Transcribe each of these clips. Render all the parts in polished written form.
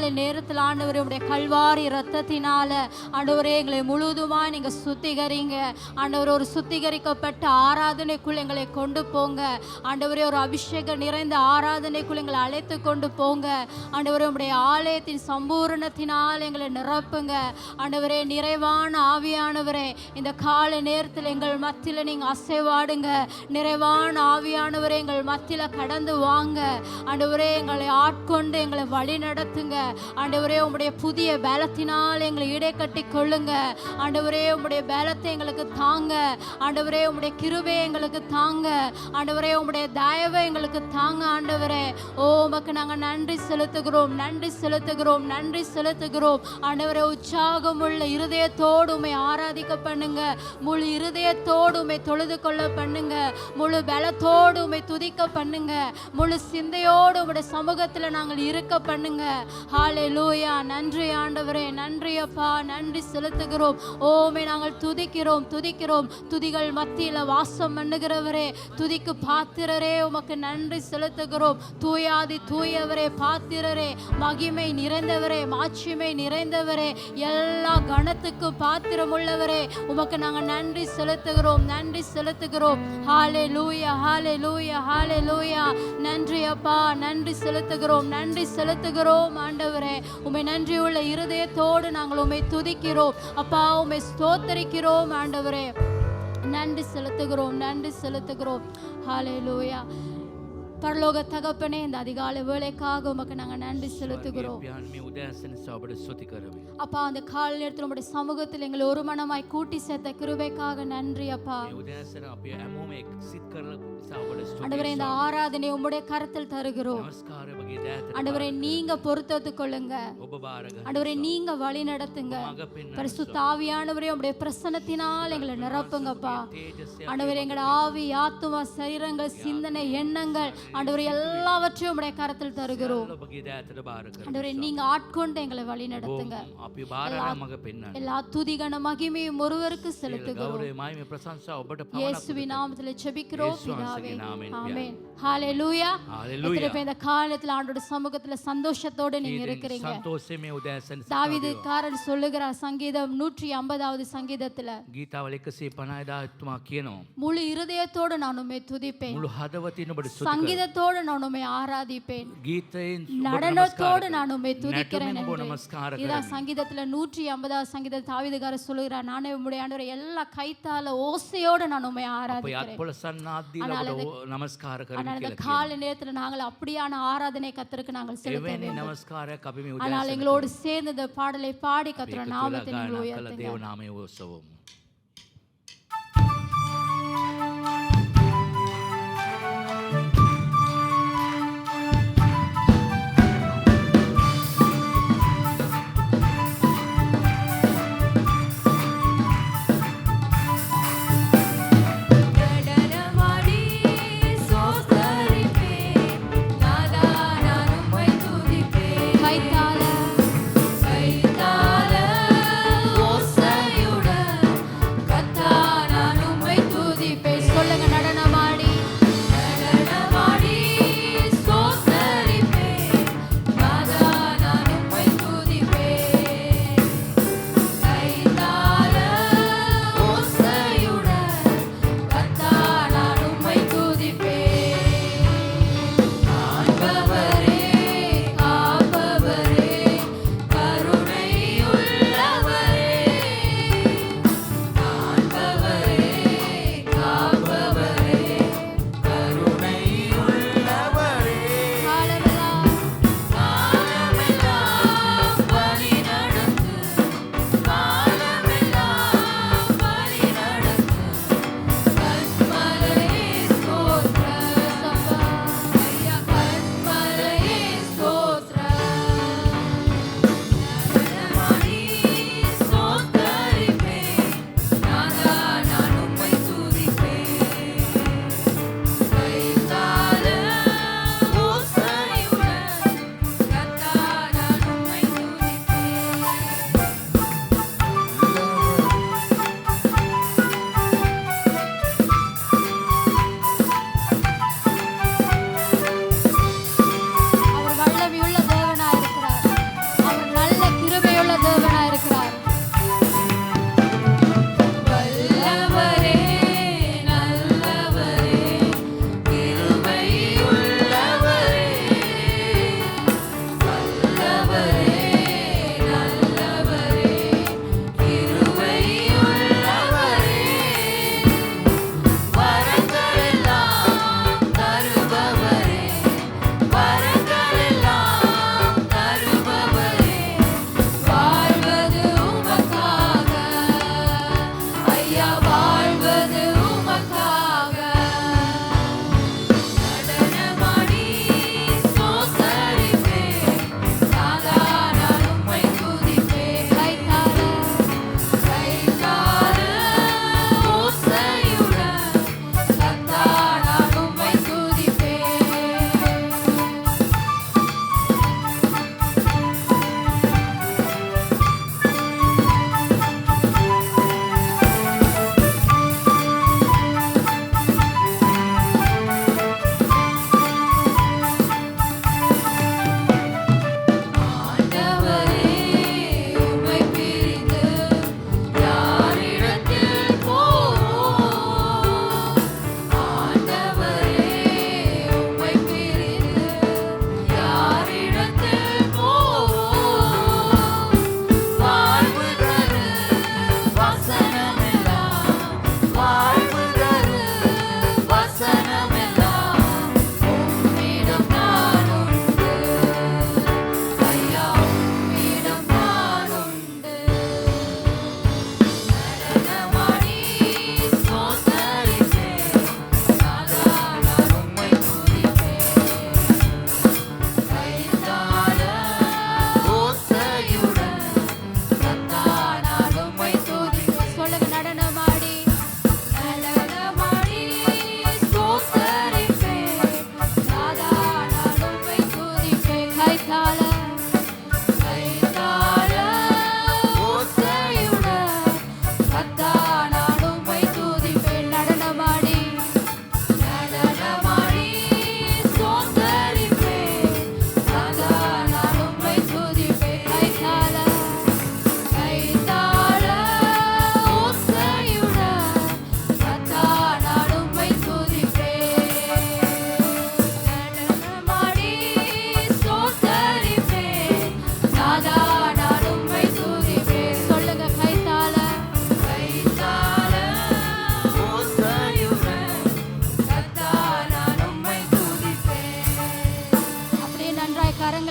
காலை நேரத்தில் ஆண்டவரே உடைய கல்வாரி இரத்தத்தினால ஆண்டவரே எங்களை முழுவதுமாய் நீங்க சுத்திகரிங்க ஆண்டவரே. ஒரு சுத்திகரிக்கப்பட்ட ஆராதனைக்குள் எங்களை கொண்டு போங்க ஆண்டவரே. ஒரு அபிஷேக நிறைந்த ஆராதனைக்குள் எங்களை அழைத்து கொண்டு போங்க ஆண்டவரே. உடைய ஆலயத்தின் சம்பூரணத்தினால் எங்களை நிரப்புங்க ஆண்டவரே. நிறைவான ஆவியானவரே, இந்த காலை நேரத்தில் எங்கள் மத்தியில் நீங்க அசைவாடுங்க. நிறைவான ஆவியானவரே, எங்கள் மத்தியில் கடந்து வாங்க ஆண்டவரே. எங்களை ஆட்கொண்டு எங்களை வழி நடத்துங்க ஆண்டவரே. உம்முடைய புதிய பலத்தினால் எங்களை இடை கட்டி கொள்ளுங்க ஆண்டவரே. உம்முடைய பலத்தை எங்களுக்கு தாங்க ஆண்டவரே. உம்முடைய கிருபையை எங்களுக்கு தாங்க ஆண்டவரே. உம்முடைய தயவை எங்களுக்கு தாங்க ஆண்டவரே. ஓ உமக்கு நாங்கள் நன்றி செலுத்துகிறோம், நன்றி செலுத்துகிறோம், நன்றி செலுத்துகிறோம் ஆண்டவரே. உற்சாகம் உள்ள இருதயத்தோடு உம்மை ஆராதிக்க பண்ணுங்க. முழு இருதயத்தோடு உம்மை தொழுது கொள்ள பண்ணுங்க. முழு பலத்தோடு உம்மை துதிக்க பண்ணுங்க. முழு சிந்தையோடு உம்முடைய சமூகத்தில் நாங்கள் இருக்க பண்ணுங்க. ஹல்லேலூயா. நன்றி ஆண்டவரே, நன்றி அப்பா, நன்றி செலுத்துகிறோம். ஓமை நாங்கள் துதிக்கிறோம், துதிக்கிறோம். துதிகள் மத்தியில் வாசம் பண்ணுகிறவரே, துதிக்கு பாத்திரரே, உமக்கு நன்றி செலுத்துகிறோம். தூயாதி தூயவரே, பாத்திரரே, மகிமை நிறைந்தவரே, மாட்சிமை நிறைந்தவரே, எல்லா கணத்துக்கு பாத்திரம் உள்ளவரே, உமக்கு நாங்கள் நன்றி செலுத்துகிறோம், நன்றி செலுத்துகிறோம். ஹல்லேலூயா, ஹல்லேலூயா, ஹல்லேலூயா. நன்றி அப்பா, நன்றி செலுத்துகிறோம், நன்றி செலுத்துகிறோம் ஆண்டவரே. உம்மை நன்றி உள்ள இருதயத்தோடு நாங்கள் உம்மை துதிக்கிறோம் அப்பா, உம்மை ஸ்தோத்தரிக்கிறோம் ஆண்டவரே. நன்றி செலுத்துகிறோம், நன்றி செலுத்துகிறோம். ஹல்லேலூயா. பரலோக தகப்பனே, இந்த அதிகாலை வேளைக்காக உமக்கு நாங்கள் நன்றி செலுத்துகிறோம் அப்பா. அந்த காலை நேரத்தில் உம்முடைய சமூகத்தில் எங்களை ஒரு மனமாய் கூட்டி சேர்த்த கிருபைக்காக நன்றி அப்பா. ஆண்டவரே, இந்த ஆராதனை உம்முடைய கரத்தில் தருகிறோம் ஆண்டவரே. நீங்க பொறுத்துக் கொள்ளுங்க ஆண்டவரே, நீங்க வழி நடத்துங்க. பரிசுத்த ஆவியானவரே, உம்முடைய பிரசன்னத்தினால் எங்களை நிரப்புங்கப்பா ஆண்டவரே. எங்கள் ஆவி, ஆத்துமா, சரீரங்கள், சிந்தனை, எண்ணங்கள் ஆண்டவரே எல்லாவற்றையும் உம்முடைய கரத்தில் தருகிறோம் ஆண்டவரே. நீங்க ஆட்கொண்டு எங்களை வழி நடத்துங்க. எல்லா துதிகன மகிமையும் ஒருவருக்கு செலுத்துகிறோம். இயேசுவின் நாமத்தில் ஜெபிக்கிறோம் பிதாவே, ஆமென். ஹல்லேலூயா. இந்த காலத்துல ஆண்டவருடைய சமூகத்துல சந்தோஷத்தோட நீங்க இருக்கிறீங்க. தாவீதுக்காரன் சொல்லுகிறார் சங்கீதம் 150வது சங்கீதத்துல, முழு இருதயத்தோடு நான் உம்மை துதிப்பேன், சங்கீதத்தோடு நான் உம்மை ஆராதிப்பேன், நடனத்தோடு நான் உம்மை துதிக்கிறேன். இதான் சங்கீதத்துல 150வது சங்கீதம் தாவீதுக்காரர் சொல்லுகிறார், நானே உம்முடைய ஆண்டவரே எல்லா கைத்தால ஓசையோடு நான் உம்மை ஆராதிக்கிறேன். காலை நேரத்துல நாங்கள் அப்படியான ஆராதனை கர்த்தருக்கு நாங்கள் செலுத்த வேண்டும். ஆனால் எங்களோடு சேர்ந்து இந்த பாடலை பாடி கர்த்தர் நாமத்தை நீங்கள் உயர்த்துங்க. கைத்தால ஓசையுடன்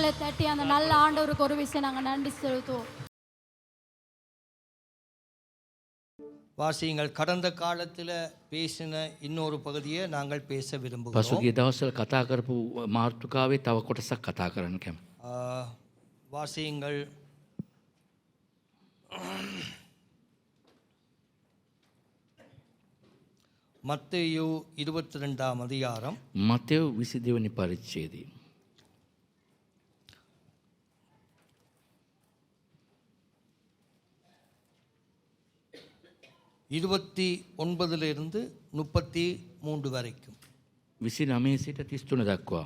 கரங்களை தட்டி அந்த நல்ல ஆண்டவருக்கு ஒரு விஷயம் நாங்கள் நன்றி செலுத்துவோம். வாசியங்கள் கடந்த காலத்தில் பேசின இன்னொரு பகுதியை நாங்கள் பேச விரும்புகிறோம். පසුගිය දවස්වල කතා කරපු මාතෘකාවේ තව කොටසක් කතා කරන්න කැමතියි. வாசியங்கள் மத்தேயு 22ஆம் அதிகாரம் මතෙව් 22 වෙනි පරිච්ඡේදය. 29 33 வரைக்கும். 29 සිට 33 දක්වා.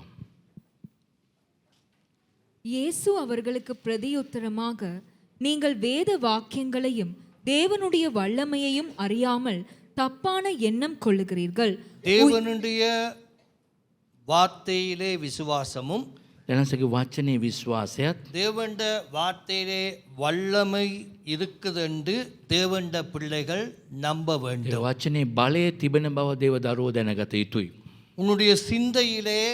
இயேசு அவர்களுக்கு பிரதியுத்தரமாக, நீங்கள் வேத வாக்கியங்களையும் தேவனுடைய வல்லமையையும் அறியாமல் தப்பான எண்ணம் கொள்ளுகிறீர்கள். தேவனுடைய வார்த்தையிலே விசுவாசமும் දෙනසගේ වචනේ විශ්වාසයත් தேவண்ட வார்த்தையிலே வல்லமை இருக்குது என்று தேவண்ட பிள்ளைகள் நம்ப வேண்டும். වචනේ බලය තිබෙන බව දේව දරුවෝ දැනගත යුතුයි. உன்னுடைய சிந்தையிலே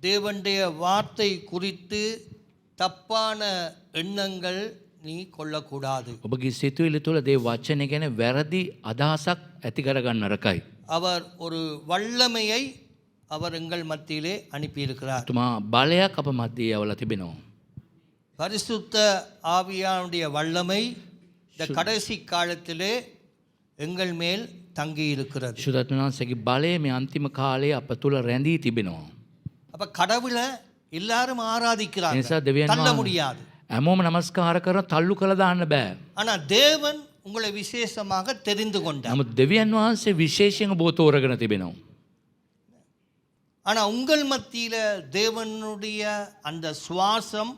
தேவனுடைய வார்த்தை குறித்து தப்பான எண்ணங்கள் நீ கொள்ளக்கூடாது. ඔබගේ සිතුවිලි තුළ දේව වචනය ගැන වැරදි අදහසක් ඇති කරගන්න නරකයි. அவர் ஒரு வல்லமையை அவர் எங்கள் மத்தியிலே அனுப்பியிருக்கிறார். තුමා බලයක් අප මැදේ යවලා තිබෙනවා. பரிசுத்த ஆவியானுடைய வல்லமை இந்த கடைசி காலத்திலே எங்கள் மேல் தங்கி இருக்கிறது. ශුද්ධත්වනාංශගේ බලය මේ අන්තිම කාලයේ අප තුළ රැඳී තිබෙනවා. அப்ப கடவுளை எல்லாரும் ஆராதிக்கிறாங்க, නිසා දෙවියන් தள்ள முடியாது. හැමෝම නමස්කාර කරන තල්ලු කළ දාන්න බෑ. ஆனா தேவன் உங்களை விசேஷமாக தெரிந்து கொண்டார். නමුත් දෙවියන් වහන්සේ විශේෂයෙන් ඔබ තෝරගෙන තිබෙනවා. ஆனா உங்கள் மத்தியில தேவனுடைய அந்த சுவாசம்,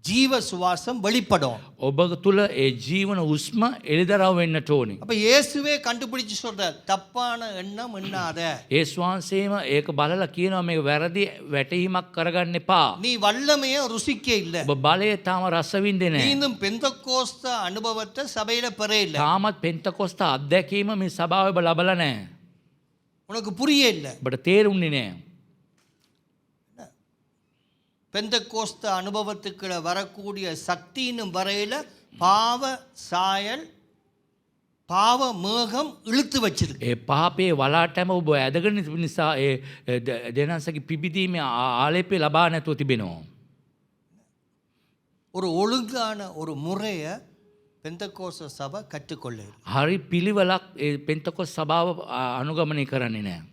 ஜீவ சுவாசம் வெளிப்படும். ඔබ තුළ ඒ ජීවන උස්ම එළිදරව් වෙන්නට ඕනේ. அப்ப இயேசுவே கண்டுபிடிச்சு சொல்றார், தப்பான எண்ணம் எண்ணாத. ඒස් වහන්සේම ඒක බලලා කියනවා මේ වැරදි වැටහීමක් කරගන්න එපා. நீ வல்லமையை ருசிக்க இல்ல. ඔබ බලය තාම රස විඳින්නේ நீ නැහැ. இன்னும் பெந்தகோஸ்த அனுபவத்தை சபையில பெற இல்ல. තාමත් පෙන්තකොස්ත අත්දැකීම මේ සභාවේ ඔබ ලබලා නැහැ. உனக்கு புரிய இல்ல. ඔබට තේරුන්නේ නැහැ. பெந்தகோஸ்த அனுபவத்துக்குள்ள வரக்கூடிய சக்தியின் வரையில பாவ சாயல், பாவ மேகம் இழுத்து வச்சிருக்கு. ඒ පාපේ වලාටම ඔබ ඇදගෙන තිබෙන නිසා ඒ දෙනන්සගේ පිබිදීමේ ආලේපය ලබා නැතුව තිබෙනවා. ஒரு ஒழுங்கான ஒரு முறைய பெந்தகோஸ்த சபை கற்றுக்கொள்ள. හරි පිළිවෙලක් ඒ පෙන්තකොස් සභාව අනුගමනය කරන්නේ නැහැ.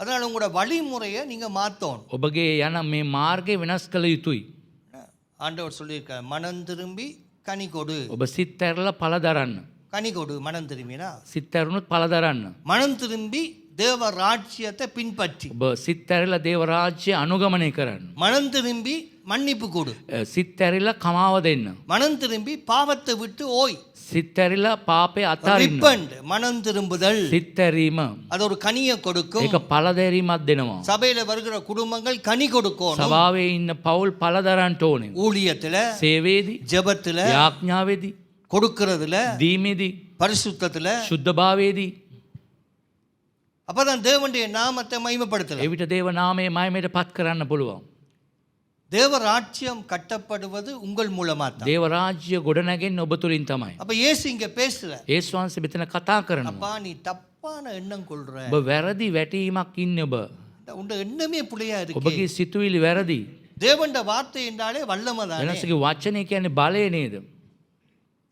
அதனால உங்களோட வழிமுறையை நீங்க மாத்தணும். ඔබගේ යන මේ මාර්ගය වෙනස් කළ යුතුයි. ஆண்டவர் சொல்லியிருக்கார், மனம் திரும்பி கனி கொடு. ඔබ සිත් ඇරලා පළ දරන්න. கனி கொடு. மனம் திரும்பினா සිත් ඇරුණොත් පළ දරන්න. மனம் திரும்பி தேவ ராஜ்யத்தை பின்பற்றி. ඔබ සිත් ඇරලා දේව රාජ්‍ය අනුගමනය කරන්න. மனம் திரும்பி மன்னிப்பு கொடு. සිත් ඇරිලා කමාව දෙන්න. மனம் திரும்பி பாவத்தை விட்டு ஓய். සිත් ඇරිලා පාපේ අතාරින්න. ரிப்பண்ட், மனம் திரும்புதல். සිත් ඇරීම அது ஒரு கனியை கொடுக்கும். ඒක පළ දැරීමක් දෙනවා. சபையில வருகிற குடும்பங்கள் கனி கொடுக்கணும். සභාවේ ඉන්න පවුල් පළ දරන්න ඕනේ. ஊழியத்துல, සේවේදී, ஜெபத்துல, යාඥාවේදී, கொடுக்கிறதுல, දීමේදී, பரிசுத்தத்துல. ශුද්ධභාවයේදී. அப்பதான் தேவனுடைய நாமத்தை மகிமைப்படுத்தலாம். එවිට දේව නාමයේ මහිමයට පත් කරන්න පුළුවන්. தேவ ராஜ்யம் கட்டப்படுவது உங்கள் மூலமா தான். දේව රාජ්‍ය ගොඩනැගෙන්නේ ඔබ තුලින් තමයි. அப்ப இயேசு இங்க பேசல, ඒස් වහන්සේ මෙතන කතා කරනවා. அப்பா நீ தப்பான எண்ணம் கொள்ற, ඔබ වැරදි වැටීමක් ඉන්නේ ඔබ. உண்ட எண்ணமே புள்ளையா இருக்கு. ඔබගේ සිතුවිලි වැරදි. தேவனுடைய வார்த்தை என்றாலே வல்லமை தானே. වෙනසගේ වචනේ කියන්නේ බලය නේද?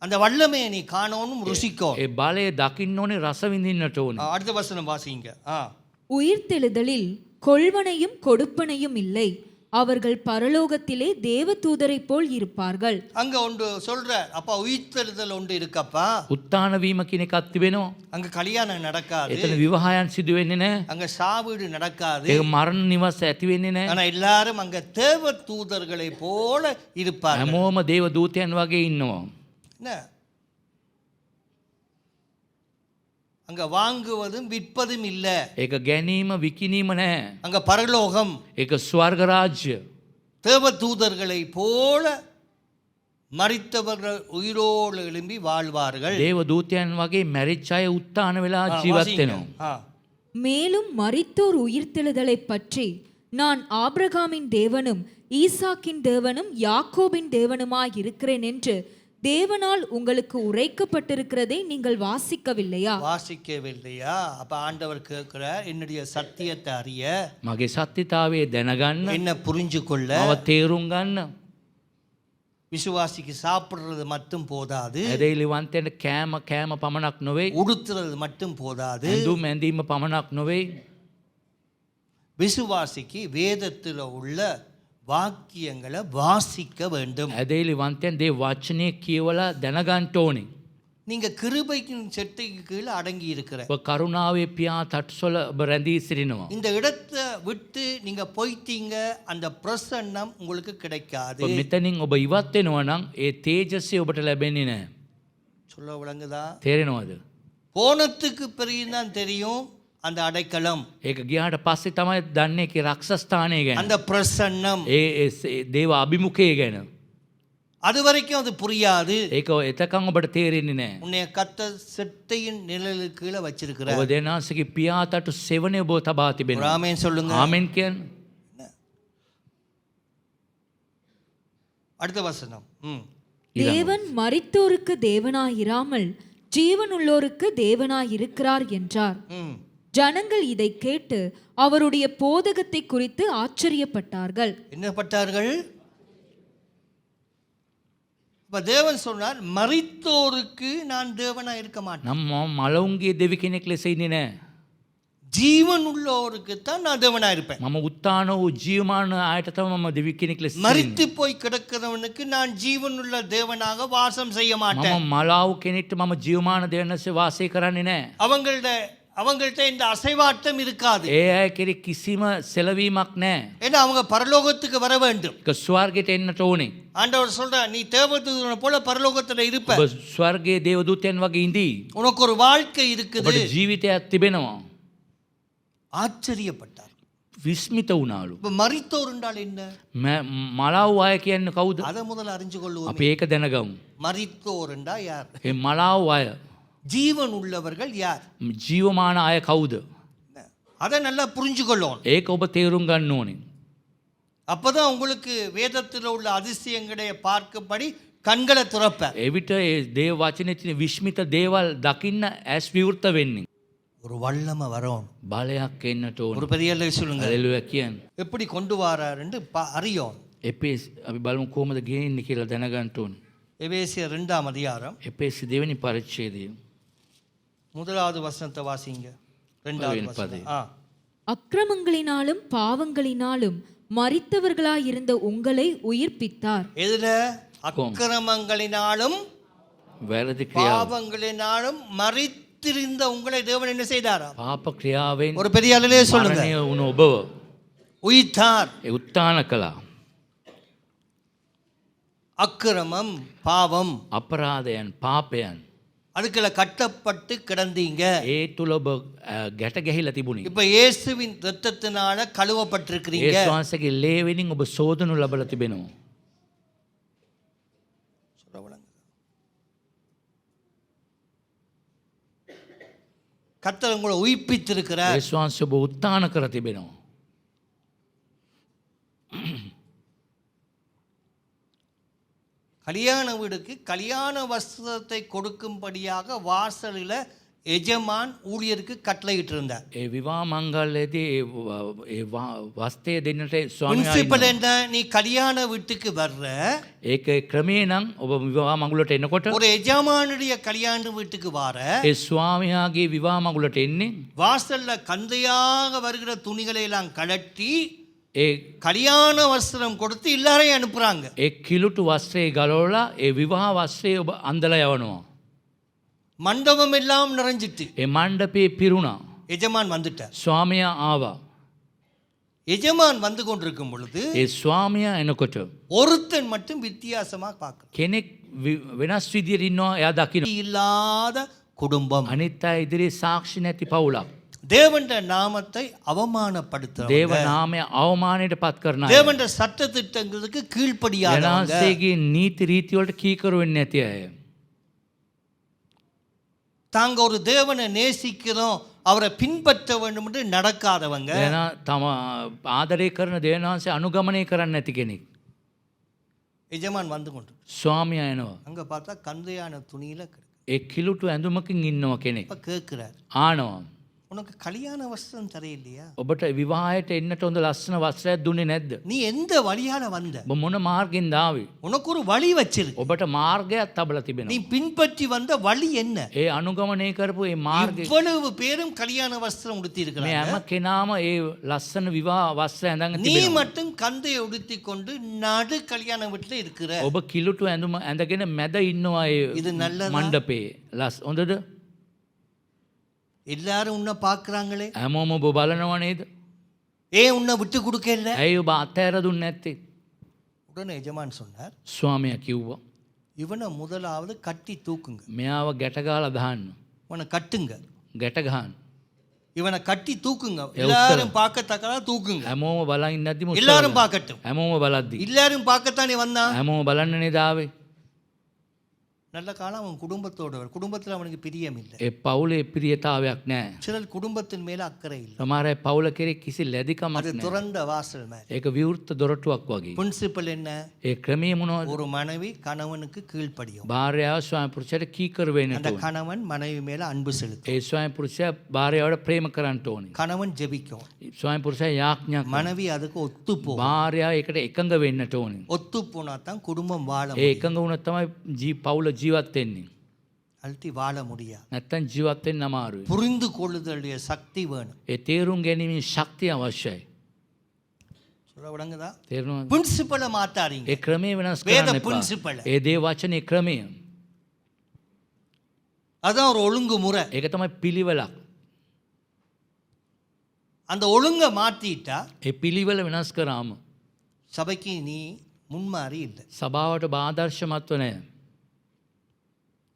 அந்த வல்லமையை நீ காணணும், ருசிக்கும். ඒ බලය දකින්න ඕනේ, රස විඳින්නට ඕනේ. அடுத்த வசனம் வாசிங்க. உயிர்த்தெழுதலில் கொள்வனையும் கொடுப்பனையும் இல்லை. அவர்கள் பரலோகத்திலே தேவதூதரை போல் இருப்பார்கள். அங்க ஒன்று சொல்ற, அப்பா உயிர்த்தெழுதல் ஒன்று இருக்கப்பா. උත්තාන වීම කියන එකක් තිබෙනවා. அங்க கல்யாணம் நடக்காது. එතන විවාහයන් සිදු වෙන්නේ නැහැ. அங்க சாவீடு நடக்காது. ඒක මරණ නිවස ඇති වෙන්නේ නැහැ. ஆனா எல்லாரும் அங்க தேவ தூதர்களை போல இருப்பார்கள். හැමෝම දේව දූතයන් වගේ ඉන්නවා. என்ன? அங்க வாங்குவதும் விற்பதும் இல்ல. ඒක ගැනීම විකිණීම නැහැ. அங்க பரலோகம். ඒක ස්වර්ග රාජ්‍ය. தேவ தூதர்களை போல மரித்தவர்கள் உயிரோடு எழும்பி வாழ்வார்கள். දේව දූතයන් වගේ මැරිච්ච අය උත්තාන වෙලා ජීවත් වෙනවා. மேலும் மரித்தோர் உயிர்த்தெழுதலை பற்றி நான் ஆபிரகாமின் தேவனும் ஈசாக்கின் தேவனும் யாக்கோபின் தேவனுமாய் இருக்கிறேன் என்று தேவனால் உங்களுக்கு உரைக்கப்பட்டிருக்கிறதை நீங்கள் வாசிக்கவில்லையா? வாசிக்கவில்லையா? அப்ப ஆண்டவர் கேட்கிறார், என்னுடைய சத்தியத்தை அறிய, මගේ සත්‍යතාවය දැනගන්න, என்ன புரிஞ்சு கொள்ள, මව තේරුම් ගන්න. விசுவாசிக்கு சாப்பிடுறது மட்டும் போதாது, ඇදහිලිවන්තයට කෑම කෑම පමණක් නොවෙයි, உடுத்துறது மட்டும் போதாது, ඇඳුම් ඇඳීම පමණක් නොවෙයි. விசுவாசிக்கு வேதத்தில் உள்ள வாக்கியங்களை வாசிக்க வேண்டும். ඇදහිලිවන්තයන් දේ වචනය කියවලා දැනගන්න ඕනේ. நீங்க கிருபையின் செட்டைக்கு கீழே அடங்கி இருக்கிற ඔබ කරුණාවේ පියා තට්සොල ඔබ රැඳී සිටිනවා. இந்த இடத்தை விட்டு நீங்க போயிட்டீங்க, அந்த பிரசன்னம் உங்களுக்கு கிடைக்காது. ඔබ මෙතනින් ඔබ ඉවත් වෙනවා නම් ඒ තේජස්ය ඔබට ලැබෙන්නේ නැහැ. சொல்ல விளங்குதா? තේරෙනවද? போனத்துக்கு பிறகுதான் தெரியும் அந்த அடைக்கலம், ඒක ගියාට පස්සේ තමයි දන්නේ ඒකේ රක්ෂස්ථානය ගැන. அந்த பிரசன்னம். දේව අභිමුඛය ගැන. அது வரைக்கும் அது புரியாது. ඒක එතකන් ඔබට තේරෙන්නේ නැහැ. உன்னை கத்த செட்டையின் நிழலுக்கு கீழே வச்சிருக்கிறார். ඔබ දෙනාසගේ පියා තටු සෙවණේ ඔබ තබා ஒரு තිබෙනවා. ஆமென் சொல்லுங்க. ආමෙන් කියන්න. அடுத்த வசனம். தேவன் மரித்தோருக்கு தேவனாயிராமல் ஜீவனுள்ளோருக்கு தேவனாயிருக்கிறார் என்றார். ஜனங்கள் இதை கேட்டு அவருடைய போதகத்தை குறித்து ஆச்சரியப்பட்டார்கள். என்ன பட்டார்கள்? இப்ப தேவன் சொன்னார், மரித்தோருக்கு நான் தேவனா இருக்க மாட்டேன். நம்ம මලවුන්ගේ දෙවි කෙනෙක් ලෙස ඉන්නේ නැහැ. ஜீவன் உள்ளோருக்கு தான் நான் தேவனா இருப்பேன். මම උත්තාන වූ ජීවමාන ආයත තමයි මම දෙවි කෙනෙක් ලෙස மரித்து போய் கிடக்கிறவனுக்கு நான் ஜீவனுள்ள தேவனாக வாசம் செய்ய මම மாட்டேன். මලාව් කෙනෙක්ට මම ජීවමාන දෙවියන් ලෙස වාසය කරන්නේ නැහැ. அவங்கள்ட்ட இந்த அசைவாட்டம் இருக்காது. ඒ අය කෙරේ කිසිම සෙලවීමක් නැහැ. ஏன்னா அவங்க பரலோகத்துக்கு வர வேண்டும். ඒක ස්වර්ගයට එන්නට ඕනේ. ஆண்டவர் சொல்றார், நீ தேவதூதனை போல பரலோகத்துல இருப்ப. ඔබ ස්වර්ගයේ දේවදූතයන් වගේ ඉඳී. உனக்கு ஒரு வாழ்க்கை இருக்குது. ඔබට ජීවිතයක් තිබෙනවා. ஆச்சரியப்பட்டார். විස්මිත වුණාලු. இப்ப மரித்தோர் என்றால் என்ன? මලාව් අය කියන්නේ කවුද? அதை முதல்ல அறிஞ்சு கொள்வோம். අපි ඒක දැනගමු. மரித்தோர் என்றா யார்? ඒ මලාව් අය, ஜீவன் உள்ளவர்கள் யார்? ජීවමාන අය කවුද? அதை நல்லா புரிஞ்சு கொள்ளணும். ඒක ඔබ තේරුම් ගන්න ඕනේ. அப்பதான் உங்களுக்கு வேதத்தில் உள்ள அதிசயங்களை பார்க்கும்படி கண்களை துறப்ப. එවිට ඒ දේව වචනේ තියෙන විස්මිත දේවල් දකින්න ඇස් විවෘත වෙන්නේ. ஒரு வல்லமை வரும். බලයක් එන්නට ஒரு ඕනේ. பெரிய அல்ல சொல்லுங்க. හalleluya කියන්න. எப்படி கொண்டு வராருன்னு அறியோம். එපේස් අපි බලමු කොහොමද ගේන්නේ කියලා දැනගන්න ඕනේ. எபேசியர் 2ஆம் அதிகாரம் එපේස් දෙවෙනි පරිච්ඡේදය. முதலாவது வசனத்தை வாசிங்க. 2வது வசனம். அக்கிரமங்களினாலும் பாவங்களினாலும் மரித்தவர்களாயிருந்த உங்களை உயிர்ப்பித்தார். எதுல? அக்கிரமங்களினாலும் වැරදි ක්‍රියාව. பாவங்களினாலும் மரித்திருந்த உங்களை தேவன் என்ன செய்தாரா? පාප ක්‍රියාවෙන් ஒரு பெரிய அல்லலே சொல்லுங்க. මරණය වුණ ඔබව உயிர்த்தார். ඒ උත්තාන කළා. அக்கிரமம், பாவம், අපරාධයන්, පාපයන් அதுக்குள்ள கட்டப்பட்டு கிடந்தீங்க. ඒ තුල ඔබ ගැට ගැහිලා තිබුණේ. இப்ப இயேசுவின் இரத்தத்தினால கழுவப்பட்டிருக்கிறீங்க. ඒ ශ්වාසයේ ලේවෙනින් ඔබ සෝදනු ලබලා තිබෙනවා. கர்த்தர் உங்களை உயிர்ப்பித்திருக்கிறார். ඒ ශ්වාසය ඔබ උත්තාන කර තිබෙනවා. கல்யாண வீடுக்கு கல்யாண வஸ்திரத்தை கொடுக்கும்படியாக வாசலில் எஜமான் ஊழியருக்கு கட்டளையிட்டு இருந்தார். ඒ විවාහ මංගල්‍යයේදී ඒ වස්ත්‍රය දෙන්නට ස්වාමියා பிரின்சிபல் என்ன? நீ கல்யாண வீட்டுக்கு வர்ற, ඒක ක්‍රමේ නම් ඔබ විවාහ මඟුලට එනකොට ஒரு எஜமானுடைய கல்யாண வீட்டுக்கு வார, ඒ ස්වාමියාගේ විවාහ මඟුලට එන්නේ வாசல்ல கந்தையாக வருகிற துணிகளை எல்லாம் கழட்டி ඒ கல்யாண வஸ்திரம் கொடுத்து எல்லாரையும் அனுப்புறாங்க. ඒ කිලුටු වස්ත්‍රය ගලවලා ඒ විවාහ වස්ත්‍රය ඔබ අඳලා යවනවා. மண்டபம் எல்லாம் நிறைஞ்சிட்டு ඒ මණ්ඩපේ පිරුණා. எஜமான் வந்துட்டார். ස්වාමියා ආවා. எஜமான் வந்து கொண்டிருக்கும் பொழுது ඒ ස්වාමියා එනකොට ஒருத்தன் மட்டும் வித்தியாசமா பார்க்க, කෙනෙක් වෙනස් විදියට ඉන්නවා. එයා දකින්න இல்லாத குடும்பம், අනිත් අය ඉදිරියේ සාක්ෂි නැති පවුලක්. தேவண்ட நாமத்தை அவமானப்படுத்த, දේව නාමය අවමානයට පත් කරන අය. தேவண்ட சட்ட திட்டங்களுக்கு கீழ்ப்படியாதவங்க, ජනසේගේ නීති රීති වලට කීකරු වෙන්නේ නැති අය. தாங்க ஒரு தேவனை நேசிக்கிறோம் அவரை பின்பற்ற வேண்டும் என்று நடக்காதவங்க, තම ආදරය කරන දේවනාන්සේ අනුගමනය කරන්න නැති කෙනෙක්. எஜமான் வந்து கொண்டு ස්වාමියා එනවා. அங்க பார்த்தா கந்தையான துணியில கிடக்கு. ඒ කිලුටු ඇඳුමකින් ඉන්නව කෙනෙක්. அப்ப கேட்கிறார், ආනවා. உனக்கு கல்யாண வஸ்திரம் தரையில்லையா? ඔබට විවාහයට එන්නට හොඳ ලස්සන වස්ත්‍රයක් දුන්නේ නැද්ද? நீ எந்த வழியால வந்த? ඔබ මොන මාර්ගෙන් ආවේ? உனக்கு ஒரு வழி வச்சிருக்கு. ඔබට මාර්ගයක් තබලා நீ තිබෙනවා. பின்பற்றி வந்த வழி என்ன? ඒ අනුගමනය කරපු ඒ මාර්ගය இவ்வளவு பேரும் கல்யாண வஸ்திரம் உடுத்தி මේ இருக்கிறாங்க. හැම කෙනාම ඒ ලස්සන විවාහ වස්ත්‍රය ඇඳගෙන நீ තිබෙනවා. மட்டும் கந்தையை உடுத்தி கொண்டு நடு கல்யாண வீட்டுல இருக்கிற. ඔබ කිලුටු ඇඳුම ඇඳගෙන මැද ඉන්නවා இது ඒ நல்லதா? මණ්ඩපේ. හොඳද? எல்லாரும் உன்னை பார்க்கறாங்களே, හැමෝම ඔබ බලනවා නේද? ஏன் உன்னை விட்டு கொடுக்கல? ඇයි ඔබ අතෑර දුන්නේ නැත්තේ? உடனே எஜமான் சொன்னார், ස්වාමියා කිව්වා இவனை முதலாவது கட்டி தூக்குங்க. මෙයාව ගැට ගහලා දාන්න. இவனை கட்டுங்க, ගැට ගහන්න. இவனை கட்டி தூக்குங்க. எல்லாரும் பார்க்கத்தக்கதா தூக்குங்க. හැමෝම බලන් ඉන්නද්දි මුස්සලා எல்லாரும் දාන්න. பார்க்கட்டும். හැමෝම බලද්දි. எல்லாரும் பார்க்கத்தானே வந்தான். හැමෝම බලන්න නේද ආවේ? நல்ல காலம் அவன் குடும்பத்தோட, குடும்பத்தில் அவனுக்கு பிரியம் இல்லை. ඒ පවුලේ ප්‍රියතාවයක් නැහැ. சிலர் குடும்பத்தின் மேல அக்கறை இல்லை. සමහර අය පවුල කෙරේ කිසි அது ලැබිකමක් නැහැ. துறந்த வாசல் மாதிரி. ඒක විවෘත දොරටුවක් වගේ. பிரின்சிபல் என்ன? ඒ ක්‍රමයේ මොනවද? ஒரு மனைவி கணவனுக்கு கீழ்ப்படியும். භාර්යාව ස්වාමි පුරුෂයාට කීකර වෙන්න அந்த ඕනේ. கணவன் மனைவி மேல அன்பு செலுத்தும். ඒ ස්වාමි පුරුෂයා භාර්යාවට ප්‍රේම කරන්න ඕනේ. கணவன் ஜெபிக்கும், ස්වාමි පුරුෂයා යාඥා කරනවා. மனைவி அதுக்கு ஒத்து போகும். භාර්යාව ඒකට එකඟ වෙන්නට ඕනේ. ஒத்து போனா தான் குடும்பம் வாழ ඒ முடியும். එකඟ වුණොත් තමයි පවුල ජීවත් වෙන්නේ. அழுத்தி வாழ முடியாது. නැත්තම් ජීවත් වෙන්න අමාරුයි. புரிந்து கொள்ளுதலுடைய சக்தி வேணும். ඒ තේරුම් ගැනීමේ ශක්තිය අවශ්‍යයි. சொல்ல விளங்குதா? තේරුණාද? பிரின்சிபலை மாத்தாதீங்க. ඒ ක්‍රමේ වෙනස් வேத කරන්න එපා. principle. ඒ දේ වචනේ ක්‍රමය. அதான் ஒரு ஒழுங்கு முறை. ඒක තමයි පිළිවෙලක්. அந்த ஒழுங்கை மாத்திட்டா ඒ පිළිවෙල වෙනස් කරාම சபைக்கு நீ முன்மாறி இல்லை. සභාවට ආදර්ශමත්ව නැහැ.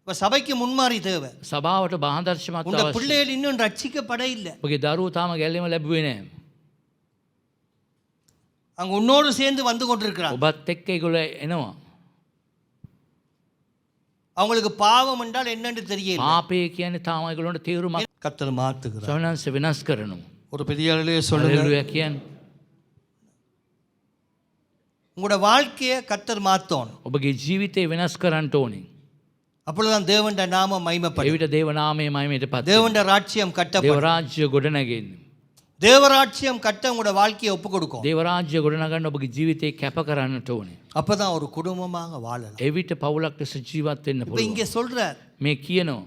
இப்ப சபைக்கு முன்மாறி தேவை. සභාවට ආදර්ශමත්ව உங்க අවශ්‍යයි. பிள்ளைகள் இன்னும் ரட்சிக்கப்பட இல்லை. ඔබගේ දරුවෝ තාම ගැලවීම ලැබුවේ නැහැ. அங்க உன்னோடு சேர்ந்து வந்து கொண்டிருக்கிறாங்க. ඔබත් එක්ක ඒගොල්ලෝ එනවා. அவங்களுக்கு பாவம் என்றால் என்னன்னு தெரியல. පාපය කියන්නේ තාම ඒගොල්ලන්ට තේරුමක් கர்த்தர் மாத்துகிறார். සවනන්ස වෙනස් කරනවා. ஒரு பெரிய ஆளிலே சொல்லுங்க, හලෙලුයා කියන්නේ உங்களோட வாழ்க்கையை கர்த்தர் மாத்தணும். ඔබගේ ජීවිතේ වෙනස් කරන්න ඕනේ. அப்பொழுதுதான் தேவனுடைய நாமம் மகிமைப்படும். එවිට දේව නාමයේ මහිමයටපත් වෙනවා. தேவனுடைய ராஜ்யம் දේව கட்டப்படும். රාජ්‍ය ගොඩනැගෙන්නේ. தேவராட்சியம் கட்ட உங்களோட வாழ்க்கையை ஒப்பு கொடுக்கும். දේව රාජ්‍ය ගොඩනගන්න ඔබගේ ජීවිතේ කැප කරන්නට ඕනේ. அப்பதான் ஒரு குடும்பமாக வாழலாம். එවිට පවුලක් ලෙස ජීවත් වෙන්න இப்ப පුළුවන්. இங்க சொல்றார், මේ කියනවා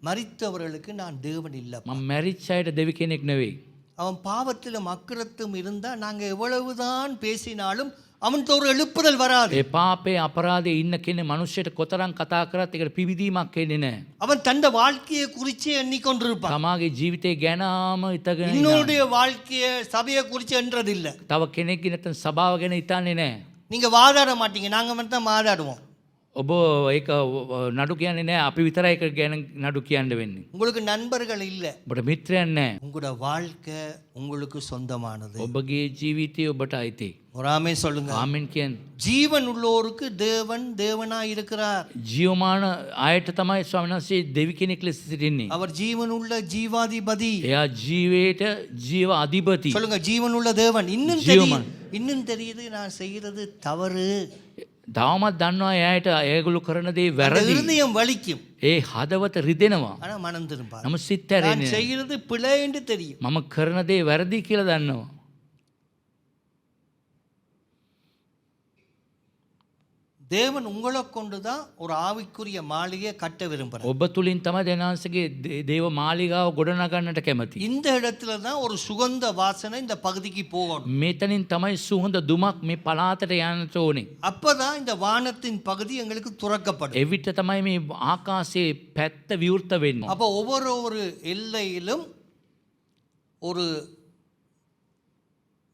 மரித்தவர்களுக்கு நான் தேவன் இல்லை. මම මැරිච්ච අයට දෙවි කෙනෙක් නෙවෙයි. அவன் பாவத்திலும் அக்கிரத்தும் இருந்தா நாங்க எவ்வளவுதான் பேசினாலும் அவனுக்கு ஒரு எழுப்புதல் வராது. ඒ පාපේ අපරාධයේ ඉන්න කෙනෙක් මිනිස්සුන්ට කොතරම් කතා කරත් ඒකට පිවිදීමක් එන්නේ නැහැ. அவன் தந்த வாழ்க்கையை குறிச்சு எண்ணிக்கொண்டிருப்பான். තමාගේ ජීවිතේ ගැනම හිතගෙන ඉන්නවා. இன்னொருடைய வாழ்க்கையை சபையை குறிச்சு என்றது இல்ல. තව කෙනෙක්ගේ නැත්නම් සභාව ගැන හිතන්නේ නැහැ. நீங்க வாதாட மாட்டீங்க, நாங்க மட்டும் தான் வாதாடுவோம். ඔබ ඒක නඩු කියන්නේ නැහැ. අපි විතරයි ඒක ගැන නඩු කියන්න වෙන්නේ. உங்களுக்கு நண்பர்கள் இல்ல. ඔබට මිත්‍රයන් නැහැ. உங்களோட வாழ்க்கை உங்களுக்கு சொந்தமானது. ඔබගේ ජීවිතය ඔබට අයිති. ஒரு ஆமே சொல்லுங்க. ආමෙන් කියන්නේ. ஜீவன் உள்ளோருக்கு தேவன் தேவனாய் இருக்கிறார். ජීවමාන අයට තමයි ස්වාමීන් වහන්සේ දෙවි කෙනෙක් ලෙස සිටින්නේ. அவர் ஜீவன் உள்ள ஜீவாதிபதி. එයා ජීවයට ජීව අධිපති. சொல்லுங்க, ஜீவன் உள்ள தேவன். இன்னும் ஜீவமான். தெரியுது, இன்னும் தெரியுது நான் செய்யறது தவறு. තවමත් දන්නවා එයාට ඒගොල්ලෝ කරන දේ அந்த වැරදි. இருதயம் வலிக்கும். ඒ හදවත රිදෙනවා. ஆனா மனம் திரும்பாது. නමුත් සිත් நான் ඇරෙන්නේ නැහැ. செய்யறது பிழைன்னு தெரியும். මම කරන දේ වැරදි කියලා දන්නවා. தேவன் உங்களை கொண்டுதான் ஒரு ஆவிக்குரிய மாளிகையை கட்ட விரும்புறார். ඔබ තුලින් තමයි දෙනාන්සේගේ දේව මාලිගාව ගොඩනගන්නට කැමති. இந்த இடத்துல தான் ஒரு சுகந்த வாசனை இந்த பகுதிக்கு போகணும். මෙතනින් තමයි සුහඳ දුමක් මේ පළාතට යන්නට ඕනේ. அப்பதான் இந்த வானத்தின் பகுதி எங்களுக்கு துறக்கப்படும். එවිට තමයි මේ ආකාශයේ පැත්ත විවෘත වෙන්නේ. அப்போ ஒவ்வொரு எல்லையிலும் ஒரு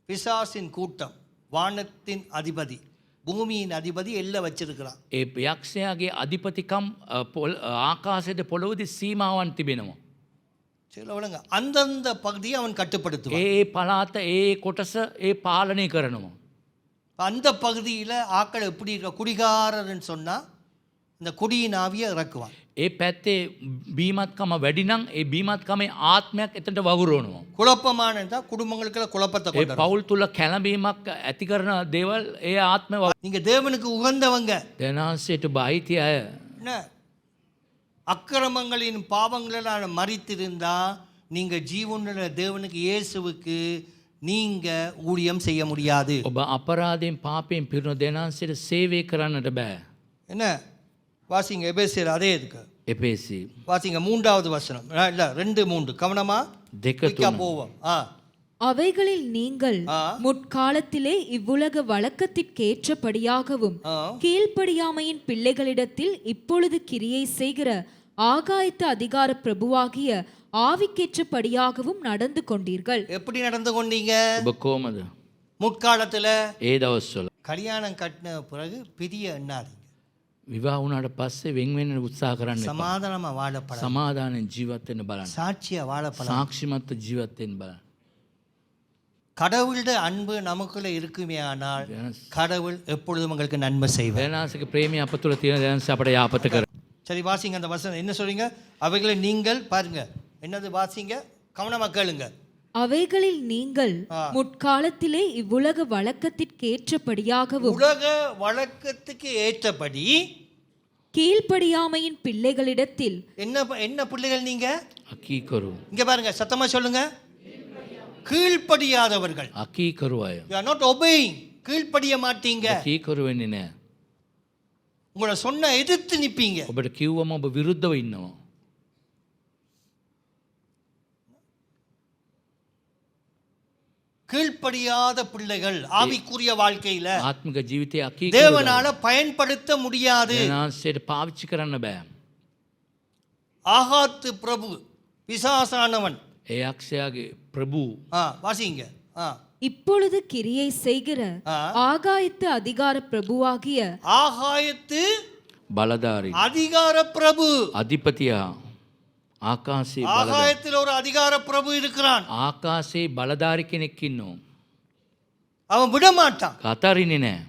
பிசாசின் கூட்டம், வானத்தின் அதிபதி, பூமியின் அதிபதி எல்லை வச்சிருக்கிறான். ඒ යක්ෂයාගේ අධිපතිකම් ආකාශයට පොළොවේදී සීමාවන් තිබෙනවා. சில விளங்க அந்தந்த பகுதியை அவன் கட்டுப்படுத்துவான். ඒ පළාත ඒ කොටස ඒ පාලනය කරනවා. அந்த பகுதியில் ஆக்கள் எப்படி இருக்க, குடிகாரன்னு சொன்னா இந்த குடியின் ஆவியை இறக்குவான். ඒ පැත්තේ බීමත්කම වැඩි නම් ඒ බීමත්කමේ ආත්මයක් එතනට වගුරුවනවා. குழப்பமான இருந்தால் குடும்பங்களுக்குள்ள குழப்பத்தை ඒ கொண்டு வரும். පවුල් තුල කැළඹීමක් ඇති කරන දේවල් ඒ ආත්මය நீங்க தேவனுக்கு உகந்தவங்க දෙනාසයට බයිති අය என்ன அக்கிரமங்களின் பாவங்களால் மறித்திருந்தா நீங்க ஜீவனுள்ள தேவனுக்கு இயேசுவுக்கு நீங்க ஊழியம் செய்ய முடியாது. ඔබ අපරාධයෙන් පාපයෙන් පිරුණු දෙනාසයට සේවය කරන්නට බෑ. என்ன வாசிங்க எபேசியர் அதே இருக்கு. එපේසි வாசிங்க 3வது வசனம் இல்ல 2-3 கவனமா දෙක quick-ஆ තුන போவோம். அவைகளில் நீங்கள் ஆ. முற்காலத்திலே இவ்வுலக வழக்கத்திற்கேற்றபடியாகவும் ஆ. கீழ்ப்படியாமையின் பிள்ளைகளிடத்தில் இப்பொழுது கிரியை செய்கிற ஆகாயத்து அதிகார பிரபுவாகிய ஆவிக்கேற்றபடியாகவும் நடந்து கொண்டீர்கள். எப்படி நடந்து கொண்டீங்க? ඔබ කොහමද முற்காலத்துல ඒ දවස්වල கல்யாணம் கட்டின பிறகு பிரிய எண்ணாதீங்க. විවාහ වුණාට පස්සේ වෙන් වෙන්න උත්සාහ කරන්න එපා. சமாதானமா வாழப்பட සමාදානෙන් ජීවත් වෙන්න බලන්න. சாட்சியா வாழப்பட සාක්ෂිමත්ව ජීවත් වෙන්න බලන්න. கடவுளுடைய அன்பு நமக்குள்ள இருக்குமே ஆனால் கடவுள் எப்பொழுதும் உங்களுக்கு நன்மை செய்வார். දෙනාසක ප්‍රේමය අප තුළ තියෙන දෙනාස අපට යාපත කර. சரி வாசிங்க அந்த வசனம் என்ன சொல்றீங்க? அவைகளை நீங்கள் பாருங்க என்னது வாசிங்க கவனமா கேளுங்க. அவைகளில் நீங்கள் ஆ. முற்காலத்திலே இவ்வுலக வழக்கத்திற்கேற்றபடியாகவும் உலக வழக்கத்துக்கு ஏற்றபடி கீழ்ப்படியாமையின் பிள்ளைகளிடத்தில் என்ன என்ன பிள்ளைகள் நீங்க? අකීකරු இங்க பாருங்க சத்தமா சொல்லுங்க. கீழ்ப்படியாதவர்கள். අකීකරු අය. You are not obeying. கீழ்ப்படிய மாட்டீங்க. අකීකරු වෙන්නේ නැහැ. உங்களை சொன்ன எதிர்த்து நிப்பீங்க. ඔබට කිව්වම ඔබ විරුද්ධව ඉන්නවා. கீழ்ப்படியாத பிள்ளைகள் ஆவிக்குரிய வாழ்க்கையில ආත්මික ජීවිතයේ අකීකරු தேவனால பயன்படுத்த முடியாது. දෙනාසයට පාවිච්චි කරන්න බෑ. ஆகாத்து பிரபு பிசாசானவன். ඒ යක්ෂයාගේ ප්‍රභූ வாசிங்க. இப்பொழுது கிரியை செய்கிற ஆ. ஆகாயத்து அதிகார பிரபுவாகிய ஆகாயத்து බලධාරී அதிகார பிரபு. අධිපතියා ආකාශයේ බලධාරී ஆகாயத்தில் ஒரு அதிகார பிரபு இருக்கிறான். ආකාශයේ බලධාරී කෙනෙක් ඉන්නවා. அவன் விட மாட்டான். කතරින්නේ නැහැ.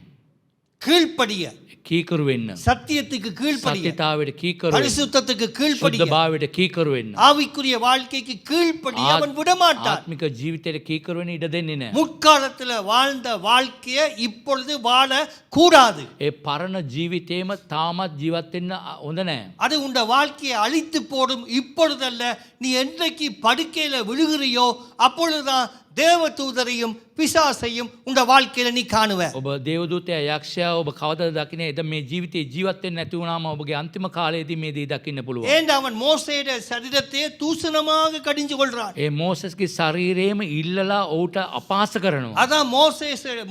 கீழ்ப்படிய කීකරු වෙන්න. சத்தியத்துக்கு கீழ்ப்படிய සත්‍යතාවයට කීකරු වෙන්න. பரிசுத்தத்துக்கு கீழ்ப்படிய සුද්ධභාවයට කීකරු වෙන්න. ஆவிக்குரிய வாழ்க்கைக்கு கீழ்ப்படிய அவன் விட மாட்டான். ආත්මික ජීවිතයට කීකරු වෙන්න ඉඩ දෙන්නේ නැහැ. முற்காலத்துல வாழ்ந்த வாழ்க்கையை இப்பொழுது வாழ கூடாது. ඒ පරණ ජීවිතේම තාමත් ජීවත් වෙන්න හොඳ නැහැ. அது உண்ட வாழ்க்கையை அழித்து போடும். இப்பொழுதல்ல, நீ என்றைக்கு படுக்கையில விழுகிறியோ அப்பொழுதுதான் தேவ தூதரையும் பிசாசையும் உண்ட வாழ்க்கையில நீ காணுவ. ඔබ දේවදූතයා යක්ෂයා ඔබ කවදාද දකින්නේ? එද මේ ජීවිතේ ජීවත් වෙන්න නැති වුණාම ඔබගේ අන්තිම කාලයේදී මේ දේ දකින්න පුළුවන්. ஏன் அவன் மோசேயுடைய சரீரத்தையே தூசணமாக கடிஞ்சு கொள்றான். ඒ මෝසස්ගේ ශරීරයේම ඉල්ලලා ඔහුට අපහාස කරනවා. அதான்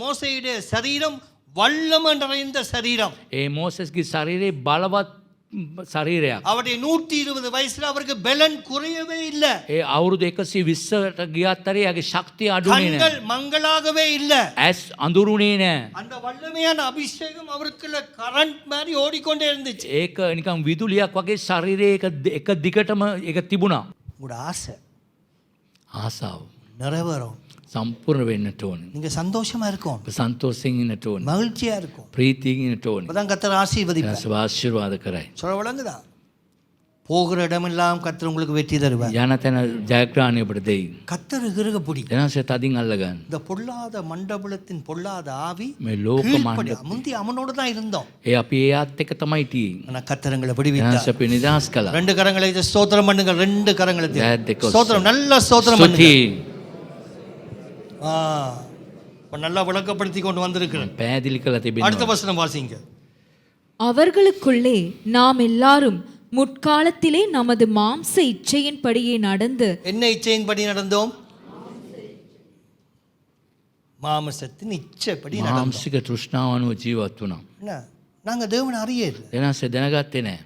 மோசேயுடைய சரீரம் வல்லமை நிறைந்த சரீரம். ඒ මෝසස්ගේ ශරීරේ බලවත් ශරීරයක්. அவருடைய 120 வயசுல அவருக்கு பலன் குறையவே இல்லை. ඒ අවුරුදු 120ට ගියත් හරි යාගේ ශක්තිය අඩුනේ නැහැ. கண்கள் மங்களாகவே இல்லை. ඇස් අඳුරුනේ නැහැ. அந்த வல்லமையான அபிஷேகம் அவருக்குள்ள கரண்ட் மாதிரி ஓடிக்கொண்டே இருந்துச்சு. ඒක නිකන් විදුලියක් වගේ ශරීරයේ එක දිගටම ඒක තිබුණා. உங்களோட ஆசை ආසාව நிறைவேறும். සම්පූර්ණ වෙන්නට ඕනේ. நீங்க சந்தோஷமா இருக்கும், ඔබ සන්තෝෂයෙන් ඉන්නට ඕනේ. மகிழ்ச்சியா இருக்கும். ප්‍රීතියෙන් ඉන්නට ඕනේ. அப்பதான் கர்த்தர் ஆசீர்வதிப்பார். එයාව ආශිර්වාද කරයි. சொல்ல விளங்குதா? போகிற இடமெல்லாம் கர்த்தர் உங்களுக்கு வெற்றி தருவார். යන තැන ජයග්‍රහණය ඔබට දෙයි. கர்த்தர் கிருக பிடி. එනාසේ තදින් අල්ලගන්න. இந்த பொல்லாத மண்டபலத்தின் பொல்லாத ஆவி මේ ලෝක கீழ்ப்படி- මණ්ඩප முந்தி அவனோட தான் இருந்தோம். ඒ අපි ඒ ආත් එක තමයි තියෙන්නේ. ஆனா கர்த்தரங்களை விடுவித்தார். එනාසේ අපි නිදහස් කළා. ரெண்டு கரங்களை வச்சு ஸ்தோத்திரம் பண்ணுங்க. ரெண்டு கரங்களை தட்டி. That because- ஸ்தோத்திரம், நல்ல ஸ்தோத்திரம் பண்ணுங்க. ස්තුතියි. இப்ப நல்லா விளக்கப்படுத்தி கொண்டு வந்திருக்கிறேன். පැහැදිලි කළා அடுத்த තිබෙනවා. வசனம் வாசிங்க. அவர்களுக்குள்ளே நாம் எல்லாரும் முற்காலத்திலே நமது மாம்ச இச்சையின்படியே நடந்து என்ன இச்சையின்படி நடந்தோம்? மாமசத்தின் இச்சைப்படி நடந்தோம். මානසික තෘෂ්ණාව අනුව ජීවත් වුණා. என்ன? நாங்க தேவனை அறியல. එනාසේ දැනගත්තේ නැහැ.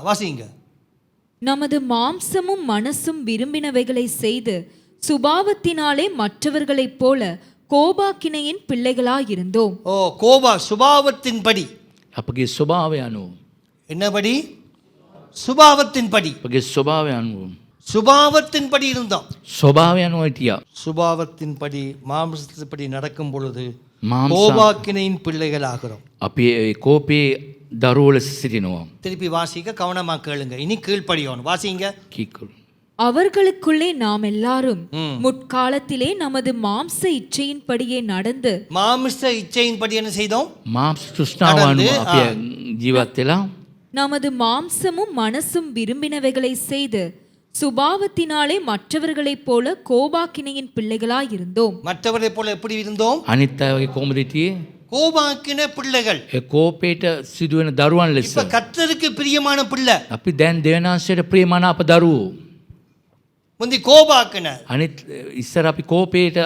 வாசிங்க. நமது மாம்சமும் மனசும் விரும்பினவைகளை செய்து சுபாவத்தினாலே மற்றவர்களைப் போல கோபாக்கினையின் பிள்ளைகளாயிருந்தோம். கோபா சுபாவத்தின்படி. අපගේ ස්වභාවය අනුව என்னபடி? சுபாவத்தின்படி. අපගේ ස්වභාවය අනුව சுபாவத்தின்படி இருந்தோம். ස්වභාවය අනුව හිටියා. சுபாவத்தின்படி மாம்சத்தின்படி நடக்கும் பொழுது මාංශ கோபாக்கினையின் பிள்ளைகள் ஆகிறோம். අපි ඒ කෝපේ දරුවෝ ලෙස සිටිනවා. திருப்பி வாசிக்க கவனமா கேளுங்க. இனி கீழ்ப்படியோணும். வாசிங்க. කීකරු. அவர்களுக்குள்ளே நாம் எல்லாரும் முற்காலத்திலே நமது மாம்ச இச்சையின்படியே நடந்து மாமிச இச்சையின்படி என்ன செய்தோம்? මාංශ තෘෂ්ණාව අනුව අපි ජීවත් වෙලා நமது மாம்சமும் மனசும் விரும்பினவைகளை செய்து சுபாவத்தினாலே மற்றவர்களைப் போல கோபாக்கினையின் பிள்ளைகளாயிருந்தோம். மற்றவரை போல எப்படி இருந்தோம்? අනිත් අය වගේ කොහොමද හිටියේ? கோபாக்கின பிள்ளைகள். ඒ කෝපයට සිදුවෙන දරුවන් ලෙස. இப்ப கர்த்தருக்கு பிரியமான பிள்ளை. අපි දැන් දෙවනාංශයට ප්‍රියමනාප දරුවෝ. முந்தி கோபாக்கின. අනිත් ඉස්සර අපි කෝපයට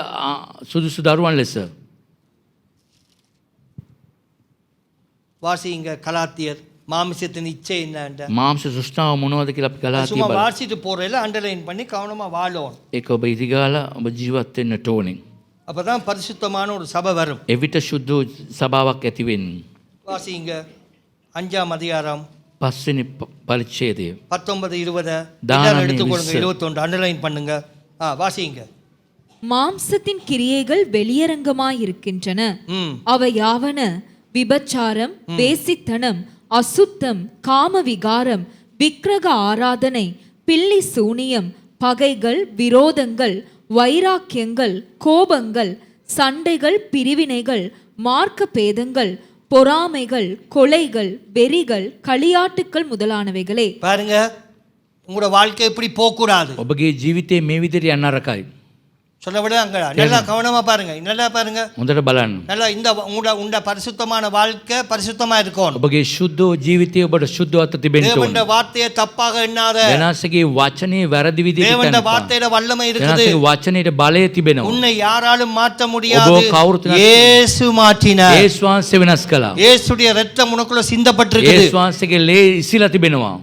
සුදුසු දරුවන් ලෙස. வாசிங்க கலாத்தியர். மாமிசத்தின் இச்சை என்னன்ற මාංශ තෘෂ්ණාව මොනවද කියලා අපි ගලාතිය சும்மா බලමු. வாசிட்டு போறதுல அண்டர்லைன் பண்ணி கவனமா வாழணும். ඒක ඔබ ඉරිගාලා ඔබ ජීවත් වෙන්නට ඕනේ. அப்பதான் பரிசுத்தமான ஒரு சபை வரும். එවිට සුද්ධ සභාවක් ඇති වෙන්නේ. வாசிங்க 5ஆம் அதிகாரம் 5 පරිච්ඡේදය 19 20 தான எல்லாரும் எடுத்துக்கொள்ளுங்க. நிமிஷம். 21 அண்டர்லைன் பண்ணுங்க. வாசிங்க. மாம்சத்தின் கிரியைகள் வெளியரங்கமாயிருக்கின்றன. அவை யாவன விபச்சாரம், வேசித்தனம், அசுத்தம், காமவிகாரம், விக்கிரக ஆராதனை, பில்லி சூனியம், பகைகள், விரோதங்கள், வைராக்கியங்கள், கோபங்கள், சண்டைகள், பிரிவினைகள், மார்க்க பேதங்கள், பொறாமைகள், கொலைகள், வெறிகள், களியாட்டுக்கள் முதலானவைகளே. பாருங்க, உங்களோட வாழ்க்கை எப்படி போகக்கூடாது. ඔබගේ ජීවිතේ මේ විදිහට යන්න අරකයි. சொல்ல விட அங்க நல்லா கவனமா பாருங்க. நல்லா பாருங்க. හොඳට බලන්න. நல்லா இந்த உங்களோட பரிசுத்தமான வாழ்க்கை பரிசுத்தமா இருக்கும். ඔබගේ සුද්ධ ජීවිතය ඔබට සුද්ධවත්ව තිබෙන්න ඕනේ. தேவனுடைய வார்த்தையை தப்பாக எண்ணாத. වෙනස්ගේ වචනේ වැරදි විදිහට தேவனுடைய வார்த்தையில வல்லமை இருக்குது. වෙනස්ගේ වචනේට බලය තිබෙනවා. உன்னை யாராலும் மாற்ற முடியாது. ඔබ කවුරුත් இயேசு மாற்றினார். යේසුස් වහන්සේ වෙනස් කළා. இயேசுடைய இரத்தம் உனக்குள்ள சிந்தப்பட்டிருக்குது. යේසුස් වහන්සේගේ ලේ ඉසිලා තිබෙනවා.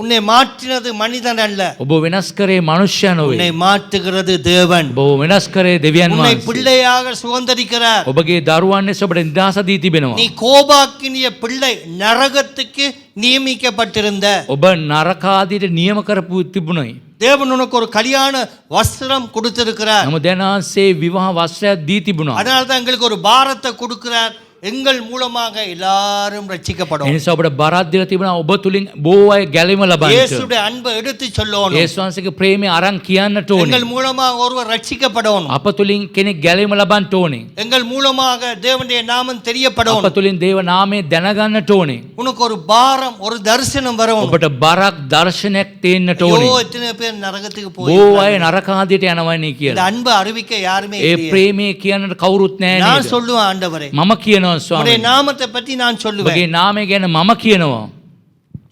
உன்னை மாற்றினது மனிதன் அல்ல. ඔබ වෙනස් කරේ මනුෂ්‍යයා නොවේ. உன்னை மாற்றுகிறது தேவன். ඔබ වෙනස් කරේ දෙවියන් உன்னை වහන්සේ. பிள்ளையாக சுதந்தரிக்கிறார். ඔබගේ දරුවන් ලෙස ඔබට නිදහස දී තිබෙනවා. நீ கோபாக்கினிய பிள்ளை நரகத்துக்கு நியமிக்கப்பட்டிருந்த. ඔබ නරකාදීට නියම කරපු තිබුණයි. தேவன் உனக்கு ஒரு கல்யாண வஸ்திரம் கொடுத்திருக்கிறார். නමුත් දෙනාසේ විවාහ වස්ත්‍රයක් දී තිබුණා. அதனால தான் எங்களுக்கு ஒரு பாரத்தை கொடுக்கிறார். எங்கள் மூலமாக எல்லாரும் ரட்சிக்கப்படும். එනිසා ඔබට බරක් දීලා තිබුණා ඔබ තුලින් බොහෝ අය ගැලීම ලබන්නට. இயேசுடைய அன்பை எடுத்து சொல்லணும். යේසුස් වහන්සේගේ ප්‍රේමය අරන් කියන්නට ඕනේ. எங்கள் மூலமாக ஒருவர் ரட்சிக்கப்படணும். අප තුලින් කෙනෙක් ගැලීම ලබන්නට ඕනේ. எங்கள் மூலமாக தேவனுடைய நாமம் தெரியப்படணும். අප තුලින් දේව නාමය දැනගන්නට ඕනේ. உனக்கு ஒரு பாரம் ஒரு தரிசனம் வரும். ඔබට බරක් දර්ශනයක් තේන්නට ஐயோ ඕනේ. எத்தனை பேர் நரகத்துக்கு බොහෝ අය போய் නරකාදීට යනවනේ இந்த කියලා. அன்பை அறிவிக்க யாருமே ඒ இல்லையே. ප්‍රේමය කියන්නට කවුරුත් නැහැ நான் නේද? சொல்லுவேன் ஆண்டவரே. මම කියනවා உம்முடைய ස්වාමී. நாமத்தை பற்றி நான் சொல்லுவேன். ඔබගේ නාමය ගැන මම කියනවා.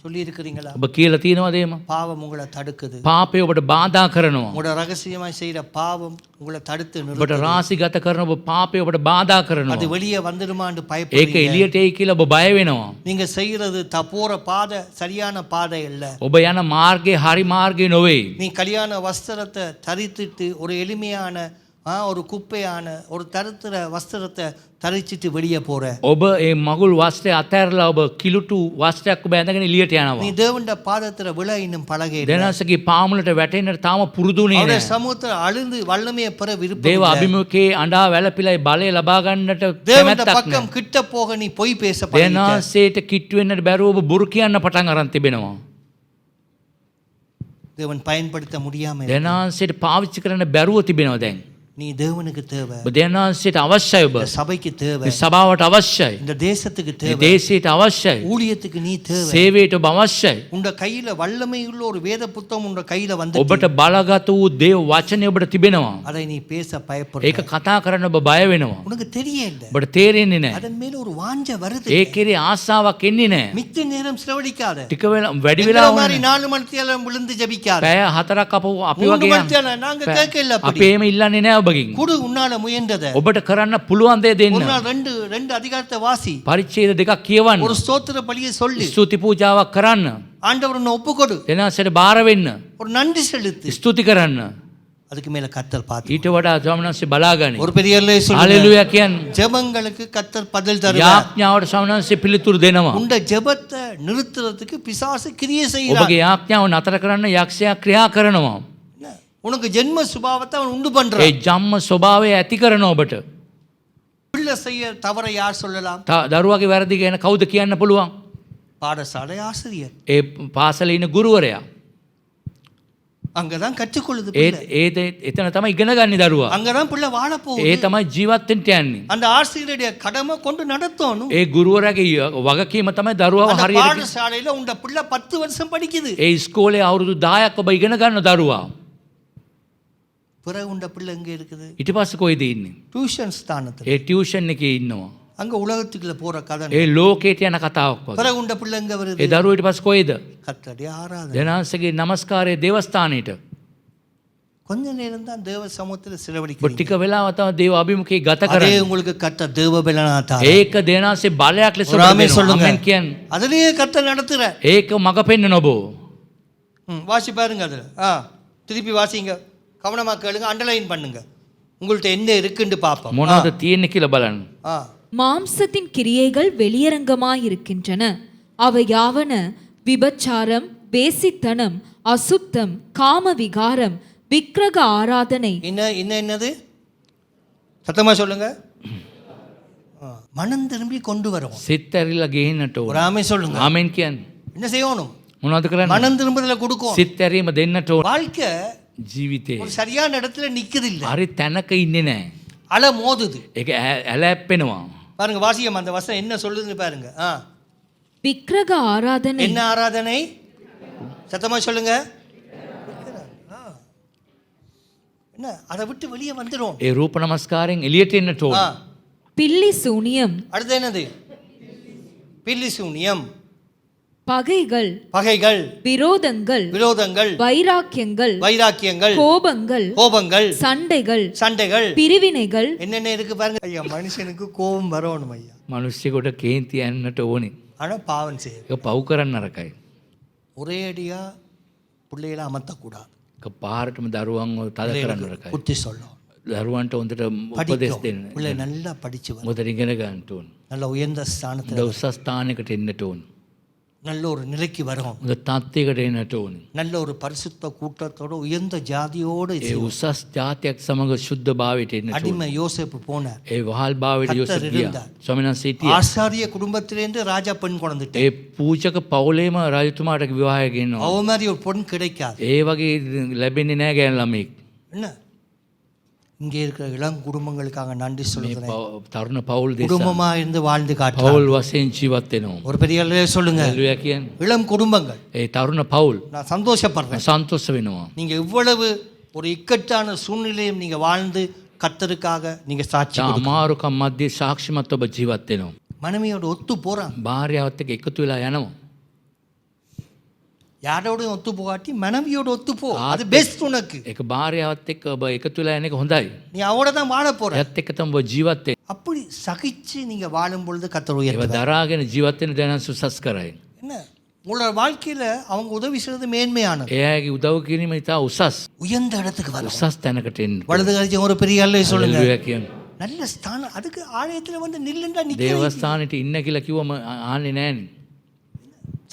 சொல்லி இருக்கிறீங்களா? ඔබ කියලා තියෙනවද එහෙම? பாவம் உங்களை தடுக்குது. පාපය ඔබට බාධා කරනවා. உங்களோட ரகசியமாய் செய்யற பாவம் உங்களை தடுத்து ඔබට நிறுத்துது. රාසිගත කරන ඔබ පාපය ඔබට බාධා அது කරනවා. வெளியே வந்துடுமான்னு ඒක பயப்படுறீங்க. එළියට එයි කියලා ඔබ බය වෙනවා. நீங்க செய்யறது போற பாதை சரியான பாதை இல்ல. ඔබ යන මාර්ගය හරි මාර්ගය නොවේ. நீ கல்யாண வஸ்திரத்தை தரித்துட்டு ஒரு எளிமையான ஒரு குப்பையான ஒரு தருத்திர வஸ்திரத்தை தரிச்சிட்டு வெளியே போற. ඔබ ඒ මගුල් වස්ත්‍රය අතහැරලා ඔබ කිලුටු වස්ත්‍රයක් ඔබ ඇඳගෙන එළියට යනවා. நீ தேவனுடைய பாதத்துல விழ இன்னும் பழகே இல்ல. දෙනසගේ පාමුලට වැටෙන්නට තාම පුරුදුනේ அவருடைய නැහැ. சமூகத்துல அழுந்து வல்லமையை பெற விருப்பம் දේව இல்ல. අභිමුඛයේ අඬා වැළපිලා බලය ලබා ගන්නට தேவனுடைய කැමැත්තක් பக்கம் නැහැ. கிட்ட போக நீ பொய் பேச பழகிட்ட. දෙනාසේට කිට්ටු වෙන්නට බැරුව ඔබ බොරු කියන්න පටන් අරන් තිබෙනවා. தேவன் பயன்படுத்த முடியாம இருக்கு. දෙනාසේට පාවිච්චි කරන්න බැරුව තිබෙනවා දැන්. நீ தேவனுக்கு தேவை. ඔබ දෙනාසේට අවශ්‍යයි ඔබ. இந்த சபைக்கு தேவை. මේ සභාවට අවශ්‍යයි. இந்த தேசத்துக்கு මේ தேவை. දේශයට අවශ්‍යයි. ஊழியத்துக்கு நீ தேவை. සේවයට ඔබ අවශ්‍යයි. உண்ட கையில வல்லமை உள்ள ஒரு வேத புத்தகம் உண்ட கையில வந்து ඔබට බලගත වූ දේව වචනය ඔබට තිබෙනවා. அதை நீ பேச ඒක பயப்படுற. කතා කරන්න ඔබ බය වෙනවා. உனக்கு தெரியல. ඔබට තේරෙන්නේ නැහැ. அதன் மேல ஒரு வாஞ்ச வருது. ඒ කෙරේ ආසාවක් එන්නේ නැහැ. மித்த நேரம் செலவழிக்காத. ටික වෙලා වැඩි எங்களை වෙලා மாதிரி වුණා. 4 மணித்தியாலம் விழுந்து ஜெபிக்காத. පැය 4ක් අපි 3 වගේ மணித்தியாலம் நாங்க கேட்கல අපි அப்படி. එහෙම ඉල්ලන්නේ නැහැ ඔබගෙන්. குடு உன்னால முயன்றத. ඔබට කරන්න පුළුවන් දේ ஒரு දෙන්න. நாள் ரெண்டு அதிகாரத்தை வாசி. පරිච්ඡේද දෙකක් කියවන්න. ஒரு ஸ்தோத்திர பலியை சொல்லு. ස්තුති පූජාවක් කරන්න. ஆண்டவர் உன்னை ஒப்புக்கொடு. දෙනාසට බාර වෙන්න. ஒரு நன்றி செலுத்து. ස්තුති කරන්න. அதுக்கு மேல கர்த்தர் பார்த்து. ඊට වඩා ස්වාමීන් බලාගනි. ஒரு பெரிய அல்லேலூயா சொல்லுங்க. හalleluya කියන්න. ஜெபங்களுக்கு கர்த்தர் பதில் தருவார். යාඥාවට ස්වාමීන් පිළිතුරු දෙනවා. உண்ட ஜெபத்தை நிறுத்துறதுக்கு பிசாசு கிரியை செய்கிறான். ඔබගේ යාඥාව නතර කරන්න යක්ෂයා ක්‍රියා කරනවා. உனக்கு ஜென்ம சுபாவத்தை அவன் உண்டு பண்றான். ඒ ජම්ම ස්වභාවය ඇති කරන ඔබට. பிள்ளை செய்ய தவறை யார் சொல்லலாம்? දරුවගේ වැරදි ගැන කවුද කියන්න පුළුවන්? பாடசாலை ஆசிரியர். ඒ පාසලේ ඉන්න ගුරුවරයා. அங்கதான் கற்றுக்கொள்ளுது ඒ பிள்ளை. එතන තමයි ඉගෙන ගන්න දරුවා. அங்கதான் பிள்ளை வாழ ඒ போகுது. තමයි ජීවත් වෙන්න යන්නේ. அந்த ஆசிரியருடைய கடமை கொண்டு நடத்தணும். ඒ ගුරුවරයාගේ වගකීම තමයි දරුවව அந்த හරියට பாடசாலையில உண்ட பிள்ளை 10 வருஷம் படிக்குது. ඒ ඉස්කෝලේ අවුරුදු 10ක් ඔබ ඉගෙන ගන්න දරුවා. பிறகு உண்ட பிள்ளை எங்க இருக்குது? ඊට පස්සේ කොයිද ඉන්නේ? டியூஷன் ஸ்தானத்துல. ඒ ටියුෂන් එකේ ඉන්නවා. அங்க உலகத்துக்குள்ள போற கதை. ඒ ලෝකයට යන කතාවක් වගේ. பிறகு உண்ட பிள்ளை எங்க வருது? ඒ දරුවෝ ඊට පස්සේ කොයිද? கர்த்தருடைய ஆராதனை. දෙනාන්සේගේ නමස්කාරයේ දේවස්ථානෙට. கொஞ்ச நேரம் தான் தேவ சமூகத்துல ඔබ செலவழிக்கிறீங்க. ටික වෙලාවක් තමයි දේව අභිමුඛයේ ගත அதே කරන්නේ. உங்களுக்கு கர்த்தர் தேவ பலனாதா. ඒක දෙනාන්සේ බලයක් ලෙස ஒரு ஆமென் சொல்லுங்க. ආමෙන් කියන්නේ. அதிலேயே கர்த்தர் நடத்துற. ඒක මග පෙන්වන ඔබ. வாசி பாருங்க அதுல. திருப்பி வாசிங்க. கவனமா கேளுங்க, அண்டர்லைன் பண்ணுங்க. உங்கள்ட்ட என்ன இருக்குன்னு பாப்போம். මොනවද තියෙන්නේ කියලා බලන්න. மாம்சத்தின் கிரியைகள் வெளியரங்கமாயிருக்கின்றன. அவை யாவன விபச்சாரம், வேசித்தனம், அசுத்தம், காம விகாரம், விக்கிரக ஆராதனை. என்னது? சத்தமா சொல்லுங்க. மனம் திரும்பி கொண்டு வரும். සිත් ඇරිලා ගේන්නට ஒரு ඕන. ஆமென் சொல்லுங்க. ආමෙන් කියන්නේ. என்ன செய்யணும்? මොනවද කරන්නේ? மனம் திரும்புதல கொடுக்கும். සිත් ඇරීම දෙන්නට ඕන. வாழ்க்கை ජීවිතේ ஒரு சரியான இடத்துல நிக்குது இல்ல. හරි තැනක ඉන්නේ නැහැ. அல மோதுது. ඒක ඇලැප්පෙනවා. பாருங்க, வாசியம் அந்த வசனம் என்ன சொல்லுதுன்னு பாருங்க. விக்கிரக ஆராதனை. என்ன ஆராதனை? சத்தமா சொல்லுங்க. என்ன? அதை விட்டு வெளியே வந்துரும். ඒ රූප නමස්කාරයෙන් එළියට එන්නට ඕන. பில்லி சூனியம், அடுத்து என்னது? பில்லி சூனியம், பகைகள், பகைகள், விரோதங்கள், விரோதங்கள், வைராக்கியங்கள், வைராக்கியங்கள், கோபங்கள், கோபங்கள், சண்டைகள், சண்டைகள், பிரிவினைகள். என்னென்ன இருக்கு பாருங்க. ஐயா, மனுஷனுக்கு கோபம் வரணும் ஐயா. මිනිස්සුෙකුට කේන්ති යන්නට ඕනේ. ஆனா பாவம் செய்யும். ඒක පව් කරන්න නරකයි. ஒரே அடியா பிள்ளைகளை அமர்த்தக்கூடாது. ඒක පාරටම දරුවන්ව තද කරන්න නරකයි. புத்தி சொல்லும். දරුවන්ට හොඳට උපදෙස් දෙන්න. பிள்ளை நல்லா படிச்சு வரும். හොඳට ඉගෙන ගන්නට ඕන. நல்ல உயர்ந்த ஸ்தானத்துல හොඳ උසස් ස්ථානයකට එන්නට ඕන. நல்ல ஒரு நிலைக்கு வரும். හොඳ තත්ත්වයකට එන්නට ඕන. நல்ல ஒரு பரிசுத்த கூட்டத்தோட உயர்ந்த ஜாதியோடு ඒ උසස් ජාතියක් සමග ශුද්ධ භාවයට එන්නට ඕන. அடிமை யோசேப்பு போனார். ඒ වහල් භාවයට කත්තර යොසප් ගියා. இருந்தார். ස්වාමීන් වහන්සේ හිටියා. ஆசாரிய குடும்பத்திலேருந்து ராஜா பெண் கொண்டுட்டு ඒ පූජක පවුලේම රජතුමාට විවාහය ගෙනවා. அவ மாதிரி ஒரு பொண்ணு கிடைக்காது. ඒ වගේ ලැබෙන්නේ නැහැ ගෑනු ළමෙක්. என்ன? இங்கே இருக்கிற இளம் குடும்பங்களுக்காக நன்றி මේ சொல்லுகிறேன். තරුණ පවුල් දෙස குடும்பமா இருந்து வாழ்ந்து காட்டுறாங்க. පවුල් වශයෙන් ජීවත් වෙනවා. ஒரு பெரிய அல்லேலூயா சொல்லுங்க. හalleluya කියන්නේ. இளம் குடும்பங்கள், ඒ තරුණ පවුල් நான் சந்தோஷப்படுறேன். සන්තෝෂ වෙනවා. நீங்க இவ்வளவு ஒரு இக்கட்டான சூழ்நிலையும் நீங்க வாழ்ந்து கர்த்தருக்காக நீங்க சாட்சி கொடுக்க. අමාරුකම් මැද්දේ සාක්ෂිමත් ඔබ ජීවත් වෙනවා. மனைவியோட ஒத்து போறாங்க. භාර්යාවත් එක්ක එකතු වෙලා යනවා. யாரோட ஒத்து போகாட்டி மனைவியோட ஒத்து போ. அது பெஸ்ட் உனக்கு. ඒක භාර්යාවත් එක්ක ඔබ එකතු වෙලා යන එක හොඳයි. நீ அவட தான் வாழ போற. එයත් එක්ක තමයි ඔබ ජීවත් වෙන්නේ. அப்படி சகிச்சு நீங்க வாழும் பொழுது கர்த்தர் ඒව உயர்த்துவார். දරාගෙන ජීවත් වෙන දැනන් සුසස් කරයි. என்ன? உங்களோட வாழ்க்கையில அவங்க உதவி செய்யறது மேன்மையானது. එයාගේ උදව් කිරීම ඉතා උසස්. உயர்ந்த இடத்துக்கு வரும். උසස් තැනකට එන්න. வலது கழிச்சு ஒரு பெரிய அல்லே சொல்லுங்க. හalleluya කියන්නේ. நல்ல ஸ்தானம். அதுக்கு ஆலயத்துல வந்து நில்லுண்டா நிக்க. දේවස්ථානෙට ඉන්න කියලා කිව්වම ආන්නේ නැහනේ.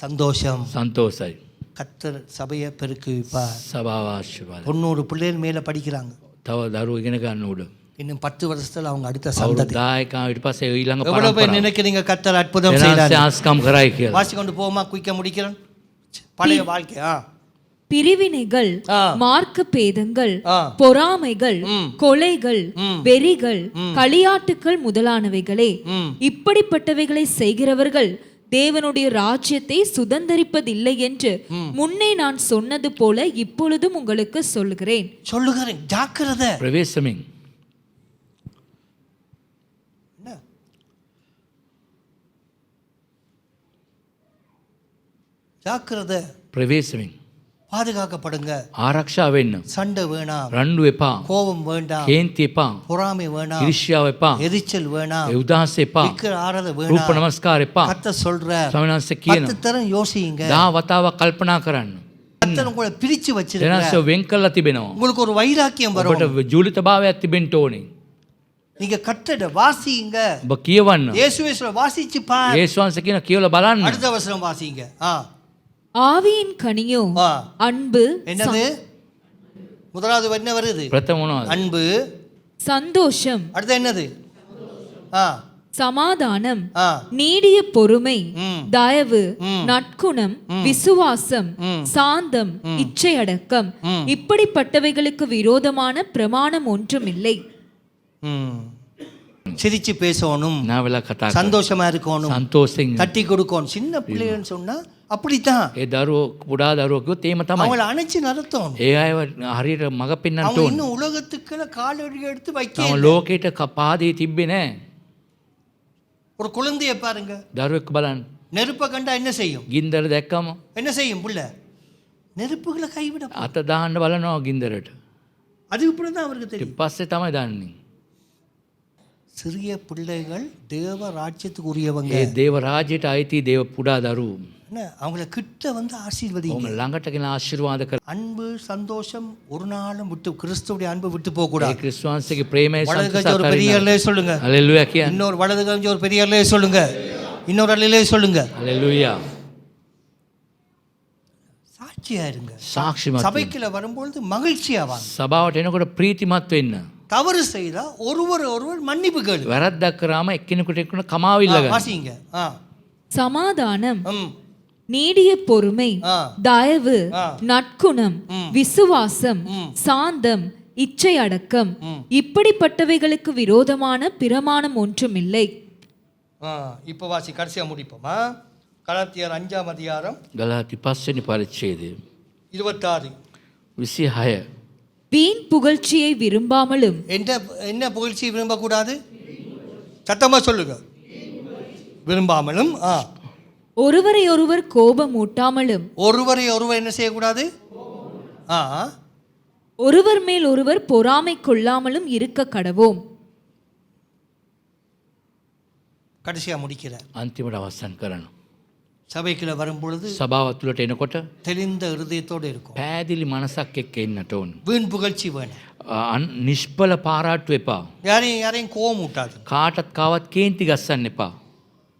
சந்தோஷம். සන්තෝෂයි. கர்த்தர் சபையை பெருக்குவிப்பார். සභාව ආශිර්වාද. 90 பிள்ளைகள் மேல படிக்கிறாங்க. තව දරුවෝ ඉගෙන ගන්න උඩ. இன்னும் 10 வருஷத்துல அவங்க அடுத்த අවුරුදු சந்ததி. 10ක ඊට පස්සේ ඊළඟ எவ்வளவு பேர் පරම්පරාව. நினைக்கிறீங்க கர்த்தர் அற்புதம் එනාසේ செய்றார்? ආස්කම් කරයි කියලා. வாசி கொண்டு போமா குயிக்க முடிக்கிறேன். பழைய வாழ்க்கை. பிரிவினைகள், ஆ. மார்க்க பேதங்கள், ஆ. பொறாமைகள், ம். கொலைகள், ம். வெறிகள், களியாட்டுக்கள் முதலானவைகளே. ம். இப்படிப்பட்டவைகளை செய்கிறவர்கள் தேவனுடைய ராஜ்யத்தை சுதந்தரிப்பதில்லை என்று முன்னே நான் சொன்னது போல இப்பொழுதும் உங்களுக்கு சொல்லுகிறேன். சொல்லுகிறேன், ஜாக்கிரதை. ප්‍රවේශමින් என்ன? ஜாக்கிரதை. ප්‍රවේශමින් பாதுகாக்கப்படுங்க. ආරක්ෂා වෙන්න. சண்டை வேணாம். රණ්ඩු එපා. கோபம் வேண்டாம். කේන්ති එපා. பொறாமை வேணாம். ඊර්ෂ්‍යාව එපා. எரிச்சல் வேணாம். ඒ උදාස එපා. விக்கிர ஆராதனை රූප வேணாம். නමස්කාර එපා. கர்த்தர் சொல்ற ස්වාමීන් වහන්සේ 10 කියනවා. தரம் யோசிங்க. 10 වතාවක් කල්පනා කරන්න. கர்த்தர் உங்களை பிரிச்சு வச்சிருக்கார். එනාසේ වෙන් කරලා තිබෙනවා. உங்களுக்கு ஒரு வைராக்கியம் ඔබට வரும். ජූලිතභාවයක් තිබෙන්න ඕනේ. நீங்க கர்த்தரை வாசிங்க. ඔබ කියවන්න. இயேசுவே வாசிச்சு பார். යේසුස් වහන්සේ කියන කියවලා බලන්න. அடுத்த வசனம் வாசிங்க. ஆவியின் கனியோ ஆ. அன்பு, என்னது? முதலாவது என்ன வருது? ප්‍රථම මොනවද? அன்பு. சந்தோஷம், அடுத்து என்னது? ஆ சமாதானம், ஆ நீடிய பொறுமை, ம். தயவு, நற்குணம், விசுவாசம், சாந்தம், இச்சையடக்கம், இப்படிப்பட்டவைகளுக்கு விரோதமான பிரமாணம் ஒன்றுமில்லை. ம். சிரிச்சு பேசணும், නාවෙලා කතා කරන්න. சந்தோஷமா இருக்கணும், සන්තෝෂෙන් தட்டி கொடுக்கணும். சின்ன பிள்ளைன்னு சொன்னா அப்படித்தான் ඒ දරුවෝ කුඩා දරුවෝ කිව්වොත් එහෙම තමයි. அவங்கள அணைச்சு நடத்தணும். ඒ අයව හරියට මඟ පෙන්වන්න அவங்க ඕන. இன்னும் உலகத்துக்குள்ள காலடி எடுத்து வைக்க තම ලෝකෙට පාදේ තිබ්බේ නැහැ. ஒரு குழந்தைய பாருங்க, දරුවෙක් බලන්න. நெருப்பை கண்டா என்ன செய்யும்? ගින්දර දැක්කම என்ன செய்யும் புள்ள? நெருப்புகளை கைவிட අත දාන්න බලනවා ගින්දරට. அது இப்படிதான் அவருக்கு ඊට தெரியும். පස්සේ තමයි දන්නේ. சிறிய பிள்ளைகள் தேவ ராஜ்யத்துக்கு உரியவங்க. ඒ දේව රාජ්‍යයට අයිති දේව පුඩා දරුවෝ. என்ன அவங்கள கிட்ட வந்து ஆசீர்வதிங்க. ඔවුන් ළඟට ගෙන ආශිර්වාද කර. அன்பு சந்தோஷம் ஒரு நாளும் விட்டு, கிறிஸ்துவுடைய அன்பு விட்டு போக கூடாது. ඒ ක්‍රිස්තුස් වහන්සේගේ ප්‍රේමය வலது கஞ்சி ஒரு பெரிய සන්තෝෂය. அல்லே சொல்லுங்க. හලෙලූයා කියන්නේ. இன்னொரு வலது கஞ்சி ஒரு பெரிய அல்லே சொல்லுங்க. இன்னொரு அல்லே சொல்லுங்க. හලෙලූයා. சாட்சியா இருங்க. සාක්ෂිමත් වෙන්න. சபைக்குள்ள வரும்பொழுது மகிழ்ச்சியா வாங்க. සභාවට එනකොට ප්‍රීතිමත් වෙන්න. தவறு செய்தா ஒருவர் மன்னிப்பு கேளு. වැරද්දක් කරාම එක්කෙනෙකුට එක්කෙනෙකුට කමාවිල්ල ගන්න. வாசிங்க. சமாதானம், ம். நீடிய பொறுமை, ஆ. தயவு, ஆ. நற்குணம், விசுவாசம், சாந்தம், இச்சையடக்கம், இப்படிப்பட்டவைகளுக்கு விரோதமான பிரமாணம் ஒன்றுமில்லை. இப்போ வாசி கடைசியா முடிப்போமா? கலாத்தியர் 5ஆம் அதிகாரம் ගලාති 5 වෙනි පරිච්ඡේදය 26. 26. வீண் புகழ்ச்சியை விரும்பாமலும் என்ன புகழ்ச்சி விரும்பக்கூடாது? சத்தமா சொல்லுங்க. விரும்பாமலும் ஒருவரை ஒருவர் கோபம் ஊட்டாமலும் ஒருவரை ஒருவர் என்ன செய்யக்கூடாது? ஒருவர் மேல் ஒருவர் பொறாமை கொள்ளாமலும் இருக்க கடவோம். கடைசியா முடிக்கிறேன். අන්තිමට අවසන් කරනවා. சபைக்குள்ள வரும்பொழுது සභාව තුළට එනකොට தெளிந்த இருதயத்தோடு இருக்கும். පෑදිලි මනසක් එක්ක එන්නට ඕන. வீண் புகழ்ச்சி வேணும். නිෂ්පල පාරාට්ටු එපා. யாரையும் கோபம் ஊட்டாது. කාටත් කාවත් කේන්ති ගස්සන්න එපා.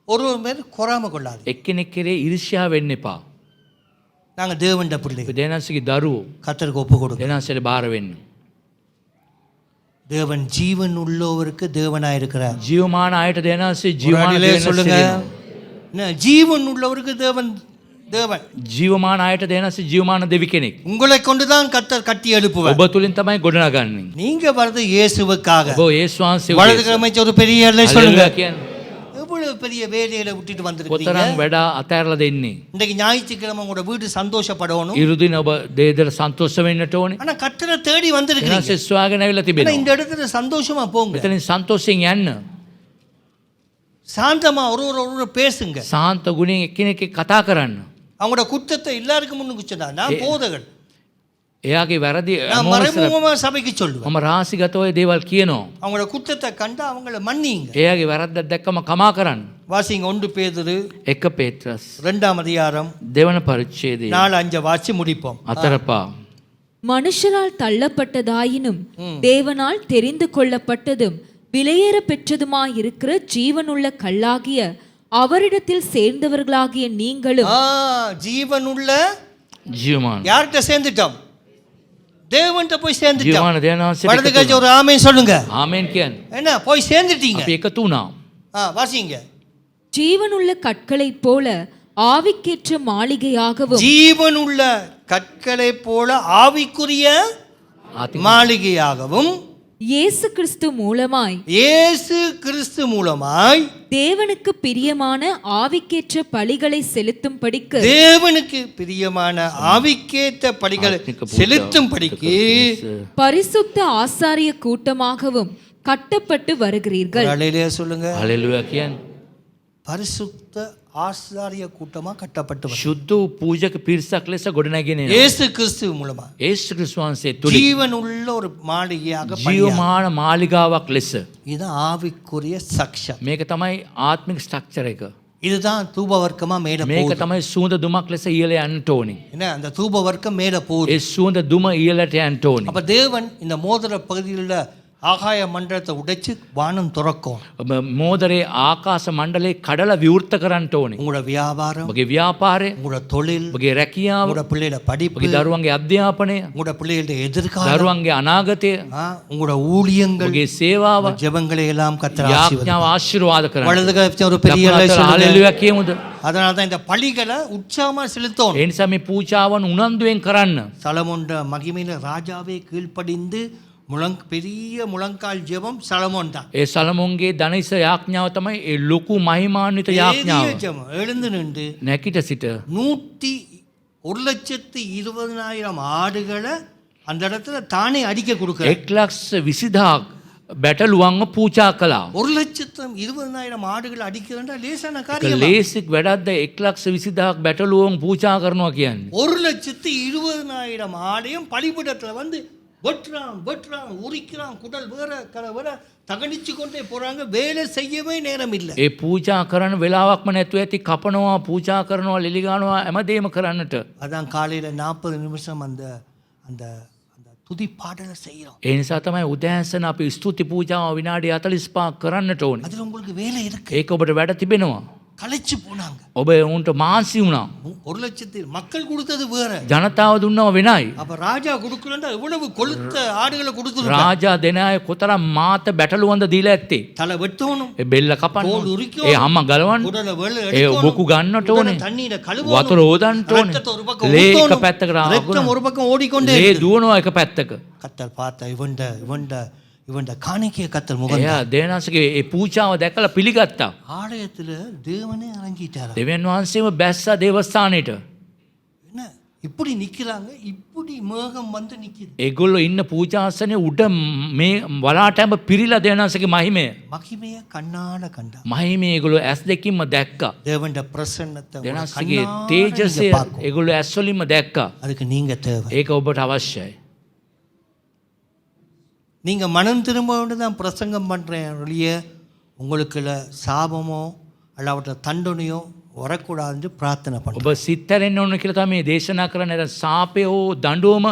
ஒருவர் மேல் கொறாம கொள்ளாது. එක්කෙනෙක් කෙරේ ඊර්ෂ්‍යා වෙන්න එපා. நாங்க தேவண்ட பிள்ளைகள். දෙනන්සේගේ දරුවෝ கர்த்தருக்கு ஒப்பு கொடுங்க. දෙනන්සේට බාර වෙන්න. தேவன் ஜீவன் உள்ளவருக்கு தேவனா இருக்கிறார். ජීවමාන අයට දෙනන්සේ ජීවමාන சொல்லுங்க. දෙනන්සේ ஜீவன் உள்ளவருக்கு தேவன். ජීවමාන අයට දෙනන්සේ ජීවමාන දෙවි කෙනෙක්. உங்களை கொண்டுதான் கர்த்தர் கட்டி எழுப்புவார். ඔබ තුලින් තමයි ගොඩනගන්නේ. நீங்க வரது இயேசுவுக்காக. ඔබ යේසුස් වහන්සේ வலது கிழமை ஒரு பெரிய அல்ல சொல்லுங்க. හලෙලූයා කියන්නේ. எவ்வளவு பெரிய வேலையில விட்டுட்டு வந்திருக்கீங்க. කොතරම් වැඩ අතහැරලා දෙන්නේ. இன்னைக்கு ஞாயிற்றுக்கிழமை உங்களோட வீடு சந்தோஷப்படணும். ඉරුදින ඔබ දේදර සන්තෝෂ වෙන්නට ඕනේ. ஆனா கர்த்தரை தேடி வந்திருக்கீங்க. දෙනන්සේ ස්වාගෙන ඇවිල්ලා ஆனா තිබෙනවා. இந்த இடத்துல சந்தோஷமா போங்க. මෙතනින් සන්තෝෂයෙන් යන්න. சாந்தமா ஒருவர் பேசுங்க. සාන්ත ගුණයෙන් එක්කෙනෙක් එක්ක කතා කරන්න. அவங்களோட குற்றத்தை எல்லாருக்கும் முன்னுக்கு சொன்னா நான் போதகன். එයාගේ වැරදි நான் மறைமுகமா சபைக்கு சொல்லுவேன். මම රාසිගතව ඒ දේවල් කියනවා. அவங்களோட குற்றத்தை கண்டா அவங்கள மன்னிங்க. එයාගේ වැරද්දක් දැක්කම කමා කරන්න. வாசிங்க 1 பேதுரு 1 පේත්‍රස් 2ஆம் அதிகாரம் දෙවන පරිච්ඡේදය 4-5 வாசி முடிப்போம். අතරපා. மனுஷரால் தள்ளப்பட்டதாயினும் தேவனால் தெரிந்து கொள்ளப்பட்டதும் விலையேற பெற்றதுமாயிருக்கிற ஜீவனுள்ள கல்லாகிய அவரிடத்தில் சேர்ந்தவர்களாகிய நீங்களும். ஜீவனுள்ள ජීවමාන யார்கிட்ட சேர்ந்துட்டோம்? தேவன்கிட்ட போய் சேர்ந்துட்டோம். ජීවමාන දෙවියන්වහන්සේට வலது එකතු கைக்கு වුණා. ஒரு ஆமென் சொல்லுங்க. ආමෙන් කියන්නේ. என்ன போய் சேர்ந்துட்டீங்க. අපි එකතු වුණා. வாசிங்க. ஜீவனுள்ள கற்களைப் போல ஆவிக்கேற்ற மாளிகையாகவும் ஜீவனுள்ள கற்களை போல ஆவிக்குரிய ආති மாளிகையாகவும் இயேசு கிறிஸ்து மூலமாய் இயேசு கிறிஸ்து மூலமாய் தேவனுக்கு பிரியமான ஆவிக்கேற்ற பலிகளை செலுத்தும்படிக்கு தேவனுக்கு பிரியமான ஆவிக்கேற்ற பலிகளை செலுத்தும்படிக்கு பரிசுத்த ஆசாரிய கூட்டமாகவும் கட்டப்பட்டு வருகிறீர்கள். அல்லேலூயா சொல்லுங்க. හලෙලූයා කියන්නේ. பரிசுத்த ஆசாரிய கூட்டமா கட்டப்பட்டு வருகிறது. ශුද්ධ වූ පූජක පිරිසක් ලෙස ගොඩනැගෙන එනවා. இயேசு கிறிஸ்து மூலமா යේසුස් ක්‍රිස්තුස් වහන්සේ තුලින් ஜீவன் உள்ள ஒரு மாளிகையாக ජීවමාන මාලිගාවක් ලෙස. இது ஆவிக்குரிய சாட்சியம். මේක තමයි ආත්මික ස්ට්‍රක්චර් එක. இதுதான் தூபவர்க்கமா மேல මේක போகுது. තමයි සුවඳ දුමක් ලෙස ඉහළ යන්නට ඕනේ. என்ன அந்த தூபவர்க்கம் மேல போகுது. ඒ සුවඳ දුම ඉහළට යන්නට ඕනේ. அப்ப தேவன் இந்த மோதிர பகுதியில் ஆகாய மண்டலத்தை உடைச்சு வானம் துறக்கும். ඔබ මෝදරේ ආකාශ මණ්ඩලේ කඩලා විවෘත කරන්න ඕනේ. உங்களோட வியாபாரம், ඔබගේ ව්‍යාපාරය, உங்களோட தொழில், ඔබගේ රැකියාව, உங்களோட பிள்ளையோட படிப்பு, ඔබගේ දරුවන්ගේ අධ්‍යාපනය, உங்களோட பிள்ளைகளோட எதிர்காலம், දරුවන්ගේ අනාගතය, உங்களோட ஊழியங்கள், ඔබගේ සේවාව, ஜெபங்களை எல்லாம் கர்த்தர் ஆசீர்வதிப்பார். යාඥාව ආශිර්වාද කරන්න. வலது கரத்தில் ஒரு பெரிய அல்லை දකුණු අතට சொல்லுங்க. හාලෙලුයා කියමුද? அதனால தான் இந்த பலிகளை உற்சாகமா செலுத்தணும். ඒ නිසා මේ පූජාවන් උනන්දුවෙන් කරන්න. சலமோன்ற மகிமையில ராஜாவே கீழ்ப்படிந்து பெரிய முழங்கால் ஜெபம் சலமோன் தான். ඒ සලමොන්ගේ ධනිස යාඥාව තමයි ඒ ලොකු මහිමාන්විත යාඥාව. பெரிய ஜெபம் எழுந்து நின்று නැකිට සිට 1,20,000 ஆடுகளை அந்த இடத்துல தானே அடிக்க கொடுக்கிறார். 1,20,000 බැටළුවන්ව පූජා කළා. 1,20,000 ஆடுகளை அடிக்கிறேன்டா லேசான காரியம். ලේසික් වැඩක්ද 1,20,000 බැටළුවන් පූජා කරනවා කියන්නේ. 1,20,000 ஆடையும் பலிபீடத்துல வந்து வெட்டுறான் உரிக்கிறான், குடல் வேற கரை வேற தகனிச்சு கொண்டே போறாங்க. வேலை செய்யவே நேரம் இல்லை. ඒ පූජා කරන වෙලාවක්ම නැතුව ඇති කපනවා, පූජා කරනවා, ලිලි ගන්නවා, හැමදේම කරන්නට. அதான் காலையில 40 நிமிஷம் அந்த அந்த அந்த துதி பாடலை செய்யறோம். ඒ නිසා තමයි උදෑසන අපි ස්තුති පූජාව විනාඩි 45ක් කරන්නට ඕනේ. அதுல உங்களுக்கு வேலை இருக்கு. ඒක ඔබට වැඩ තිබෙනවා. களைச்சு போனாங்க. ඔබ උන්ට මාන්සි වුණා. 1,00,000 மக்கள் கொடுத்தது வேற. ජනතාව දුන්නව වෙනයි. அப்ப ராஜா கொடுக்கலன்னா எவ்வளவு கொளுத்த ஆடுகளை கொடுத்துருப்பார். රාජා දෙන අය කොතරම් මාත බැටළුවන්ද දීලා ඇත්තේ. தலை வெட்டணும், ඒ බෙල්ල කපන්න, தோல் உரிக்கணும், ඒ අම්ම ගලවන්න, உடலை வெள்ள ඒ எடுக்கணும், බොකු ගන්නට ඕනේ, தண்ணீரை கழுவணும், වතුර ඕදන්නට ඕනේ, ரத்தத்தை ஒரு பக்கம் ලේ එක ஊத்தணும், පැත්තකට ரத்தம் ஒரு பக்கம் ஓடிக்கொண்டே ලේ இருக்குது. දුවනවා එක පැත්තක. கத்தர் பார்த்த இவன்ட காணிக்கைய கத்தர் முகம். එයා දේවනාසගේ ඒ පූජාව දැකලා පිළිගත්තා. ஆலயத்துல தேவனே இறங்கிட்டாரா? දෙවියන් වහන්සේම බැස්සා දේවස්ථානෙට. என்ன இப்படி நிக்கிறாங்க, இப்படி மேகம் வந்து நிக்குது. ඒගොල්ලෝ ඉන්න පූජාසනේ උඩ මේ වලාටම පිරීලා දේවනාසගේ මහිමය. மகிமைய கண்ணால கண்டா. මහිමය ඒගොල්ලෝ ඇස් දෙකින්ම දැක්කා. தேவன்ட பிரசன்னத்தை දේවනාසගේ තේජසය ඒගොල්ලෝ ඇස් වලින්ම දැක්කා. அதுக்கு நீங்க தேவை. ඒක ඔබට අවශ්‍යයි. நீங்க மனம் திரும்ப தான் பிரசங்கம் பண்றேன் ஒழிய உங்களுக்குள்ள சாபமோ அல்லாவற்ற தண்டனையோ வரக்கூடாதுன்னு பிரார்த்தனை பண்ணுறோம். ඔබ සිත්තරෙන්න ඕන කියලා තමයි දේශනා කරන්නේ. අර සාපයෝ දඬුවම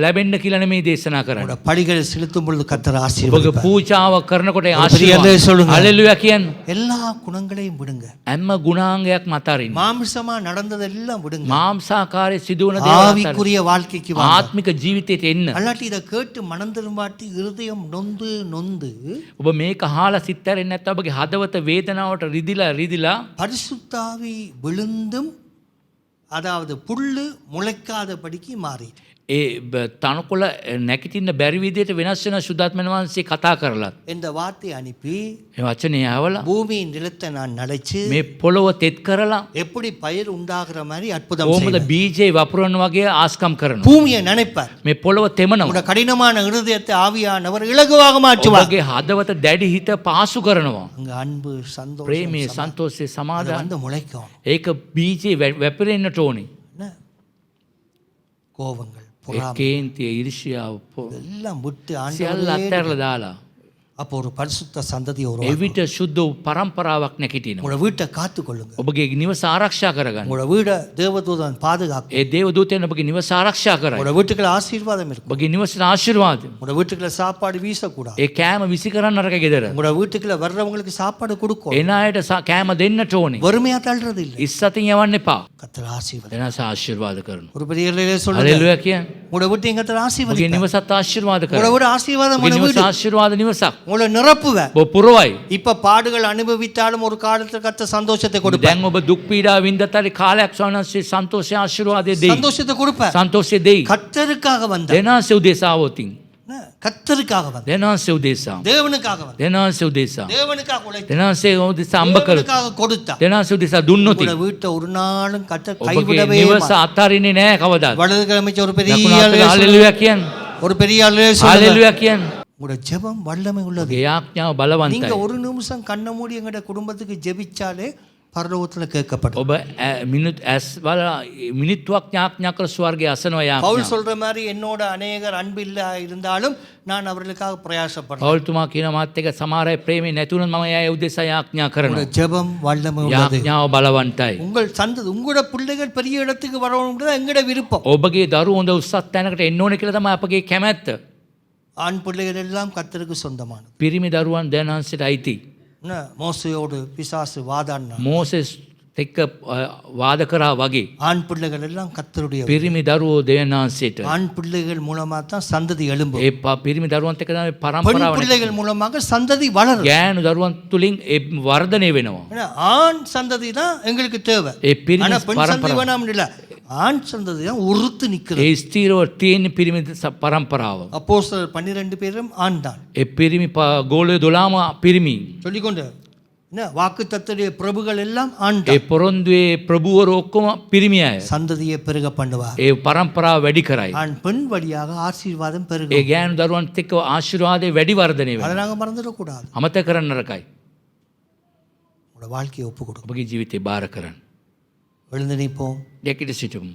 ලැබෙන්න කියලා නෙමෙයි දේශනා කරන්නේ. உங்களோட பலிகளை செலுத்தும் பொழுது கர்த்தர் ඔබගේ ஆசீர்வதிப்பார். පූජාව කරනකොට ஆசீர்வாதம் சொல்லுங்க. හalleluya කියන්න. எல்லா குணங்களையும் விடுங்க. හැම ගුණාංගයක්ම අතාරින්න. மாமிசமா நடந்ததெல்லாம் விடுங்க. මාംසාකාරයේ සිදුවන දේවල් අතාරින්න. ஆவிக்குரிய வாழ்க்கைக்கு வாங்க. ආත්මික ජීවිතයට එන්න. அல்லாட்டி இதை கேட்டு மனம் திரும்பாட்டி இருதயம் நொந்து நொந்து ඔබ මේක අහලා සිත්තරෙන්නේ නැත්නම් ඔබගේ හදවත වේදනාවට රිදිලා பரிசுத்தாவி விழுந்தும் அதாவது புல்லு முளைக்காதபடிக்கு மாறி ඒ තනකොළ නැගිටින්න බැරි විදියට වෙනස් වෙන සුදාත්මන වහන්සේ කතා කරලා இந்த வார்த்தை அனுப்பி මේ වචනේ ආවලා பூமியின் நிலத்தை நான் நனைச்சு මේ පොළොව තෙත් කරලා எப்படி பயிர் உண்டாகிற மாதிரி அற்புதம் කොහොමද செய்வேன். බීජේ වපුරන වගේ ආස්කම් කරනවා. பூமியை நினைப்பார். මේ පොළොව තෙමනවා. உங்களோட கடினமான இருதயத்தை ஆவியானவர் இலகுவாக மாற்றுவார். ඔබගේ හදවත දැඩි හිත පාසු කරනවා. அங்க அன்பு, சந்தோஷம், ප්‍රේමයේ සන්තෝෂයේ அது සමාදාන வந்து முளைக்கும். ඒක බීජේ වැපිරෙන්නට ඕනේ. என்ன? கோபங்கள், பொறாமை කේන්තිය, ඊර්ෂ්‍යාව எல்லாம் விட்டு සියල්ල ஆண்டவரே අත්හැරලා දාලා அப்போ ஒரு பரிசுத்த சந்ததி එවිට සුද්ධ වූ පරම්පරාවක් නැගිටිනවා. உங்களோட வீட்டை காத்துக்கொள்ளுங்க. ඔබගේ නිවස ආරක්ෂා කරගන්න. உங்களோட வீட தேவதூதன் பாதுகாக்கும். ඒ දේව දූතයන් ඔබගේ නිවස ආරක්ෂා කරයි. உங்களோட வீட்டுக்குள்ள ஆசீர்வாதம் இருக்கும். ඔබගේ නිවසට ආශිර්වාද. உங்களோட வீட்டுக்குள்ள சாப்பாடு வீசக்கூடாது. ඒ කෑම විසි කරන්න අරක ගෙදර. உங்களோட வீட்டுக்குள்ள வர்றவங்களுக்கு சாப்பாடு கொடுக்கும். එන අයට කෑම දෙන්නට ඕනේ. வறுமையா தள்ளுறது இல்லை. ඉස්සතින් යවන්න එපා. கர்த்தர் ஆசீர்வாதம். එනස ආශිර්වාද කරනවා. ஒரு பெரிய இல்லையே சொல்லுங்க. හalleluya කියන්න. உங்களோட வீட்டையும் கர்த்தர் ඔබගේ ஆசீர்வதிப்பார். නිවසත් ආශිර්වාද உங்களோட කරනවා. வீடு ஆசீர்வாதம் ඔබගේ உள்ள නිවස வீடு. ආශිර්වාද නිවසක්. உங்களை நிரப்புவ. ඔබ පුරවයි. இப்ப பாடுகள் அனுபவித்தாலும் ஒரு காலத்துல கர்த்தர் சந்தோஷத்தை கொடுப்பார். දැන් ඔබ දුක් පීඩා විඳතරි කාලයක් ස්වාමීන් සන්තෝෂය ආශිර්වාදය දෙයි. சந்தோஷத்தை கொடுப்பார். සන්තෝෂය දෙයි. கர்த்தருக்காக வந்தார். දෙනාසේ උදෙසා આવොතින්. கர்த்தருக்காக வந்தார். දෙනාසේ උදෙසා. தேவனுக்காக வந்தார். දෙනාසේ උදෙසා. தேவனுக்காக உழைத்தார். දෙනාසේ උදෙසා අම්බ කළා. தேவனுக்காக கொடுத்தார். දෙනාසේ උදෙසා දුන්නොතින්. உங்களோட வீட்டை ஒரு நாளும் கர்த்தர் ඔබගේ கைவிடவே නිවස மாட்டார். අතාරින්නේ නැහැ කවදාද. வலது கிழமைச்சு ஒரு பெரிய දකුණු අතට அல்லேலூயா හalleluya කියන්න. ஒரு பெரிய அல்லேலூயா சொல்லுங்க. හalleluya කියන්න. உங்களோட ஜெபம் வல்லமை உள்ளது. ඔබගේ යාඥාව நீங்க බලවන්තයි. ஒரு நிமிஷம் கண்ண மூடி எங்கட குடும்பத்துக்கு ஜெபிச்சாலே பரலோகத்துல கேட்கப்படும். ඔබ මිනිත් ඇස් වල මිනිත්තුවක් ඥාඥා කර ස්වර්ගයේ අසනවා பவுல் යාඥා. சொல்ற மாதிரி என்னோட அநேகர் அன்பில்ல இருந்தாலும் நான் அவர்களுக்காக பிரயாசப்படுறேன். පෞල්තුමා කියන මාත් එක්ක සමහර අය ප්‍රේමේ නැතුණත් මම එයා උදෙසා යාඥා உங்களோட කරනවා. ஜெபம் வல்லமை உள்ளது. යාඥාව බලවන්තයි. உங்கள் சந்ததி உங்களோட பிள்ளைகள் பெரிய இடத்துக்கு வரணும்ன்றது எங்கட விருப்பம். ඔබගේ දරුවෝ හොඳ උසස් තැනකට එන්න ඕනේ කියලා තමයි අපගේ කැමැත්ත. ஆண் பிள்ளைகள் எல்லாம் கர்த்தருக்கு சொந்தமானது. පිරිමි දරුවන් දෙවියන්සට අයිති. என்ன மோசையோடு பிசாசு வாதாடினான். මෝසෙස් එක්ක වාද කරා වගේ ஆண் பிள்ளைகள் எல்லாம் கர்த்தருடைய. පිරිමි දරුවෝ දෙවියන්සට ஆண் பிள்ளைகள் மூலமா தான் சந்ததி எழும்பும். ඒ පිරිමි දරුවන්ට එක්ක තමයි பெண் පරම්පරාව பிள்ளைகள் மூலமாக சந்ததி வளரும். ගෑනු දරුවන් තුලින් ඒ වර්ධනය වෙනවා. ஏன்னா, ஆண் சந்ததி தான் எங்களுக்கு தேவை. ඒ පිරිමි ஆனா பெண் சந்ததி පරම්පරාව வேணாம் இல்ல. ஆண் சந்ததி தான் உறுத்து நிற்கிறது. ඒ ස්ථීරව තියෙන පිරිමි පරම්පරාව. அப்போஸ்தலர் 12 பேரும் ஆண் தான். ඒ පිරිමි ගෝලය 12ම පිරිමි. சொல்லிக்கொண்டு என்ன வாக்கு தத்துடைய பிரபுகள் எல்லாம் ஆண் ඒ தான். පොරොන්දුවේ ප්‍රභූවරු ඔක්කොම පිරිමි අය. சந்ததியை பெருக பண்ணுவார். ඒ පරම්පරාව වැඩි කරයි. ஆண் பெண் வழியாக ஆசீர்வாதம் ඒ பெருகும். ගෑනු දරුවන්ට එක්ක ආශිර්වාදේ වැඩි වර්ධනය அதை වෙනවා. நாங்க மறந்துடக்கூடாது. අමතක කරන්න නරකයි. உங்களோட வாழ்க்கையை ஒப்பு கொடுக்கும். ඔබගේ ජීවිතේ බාර කරන්න. எழுந்து நிற்போம். දෙකිට සිටමු.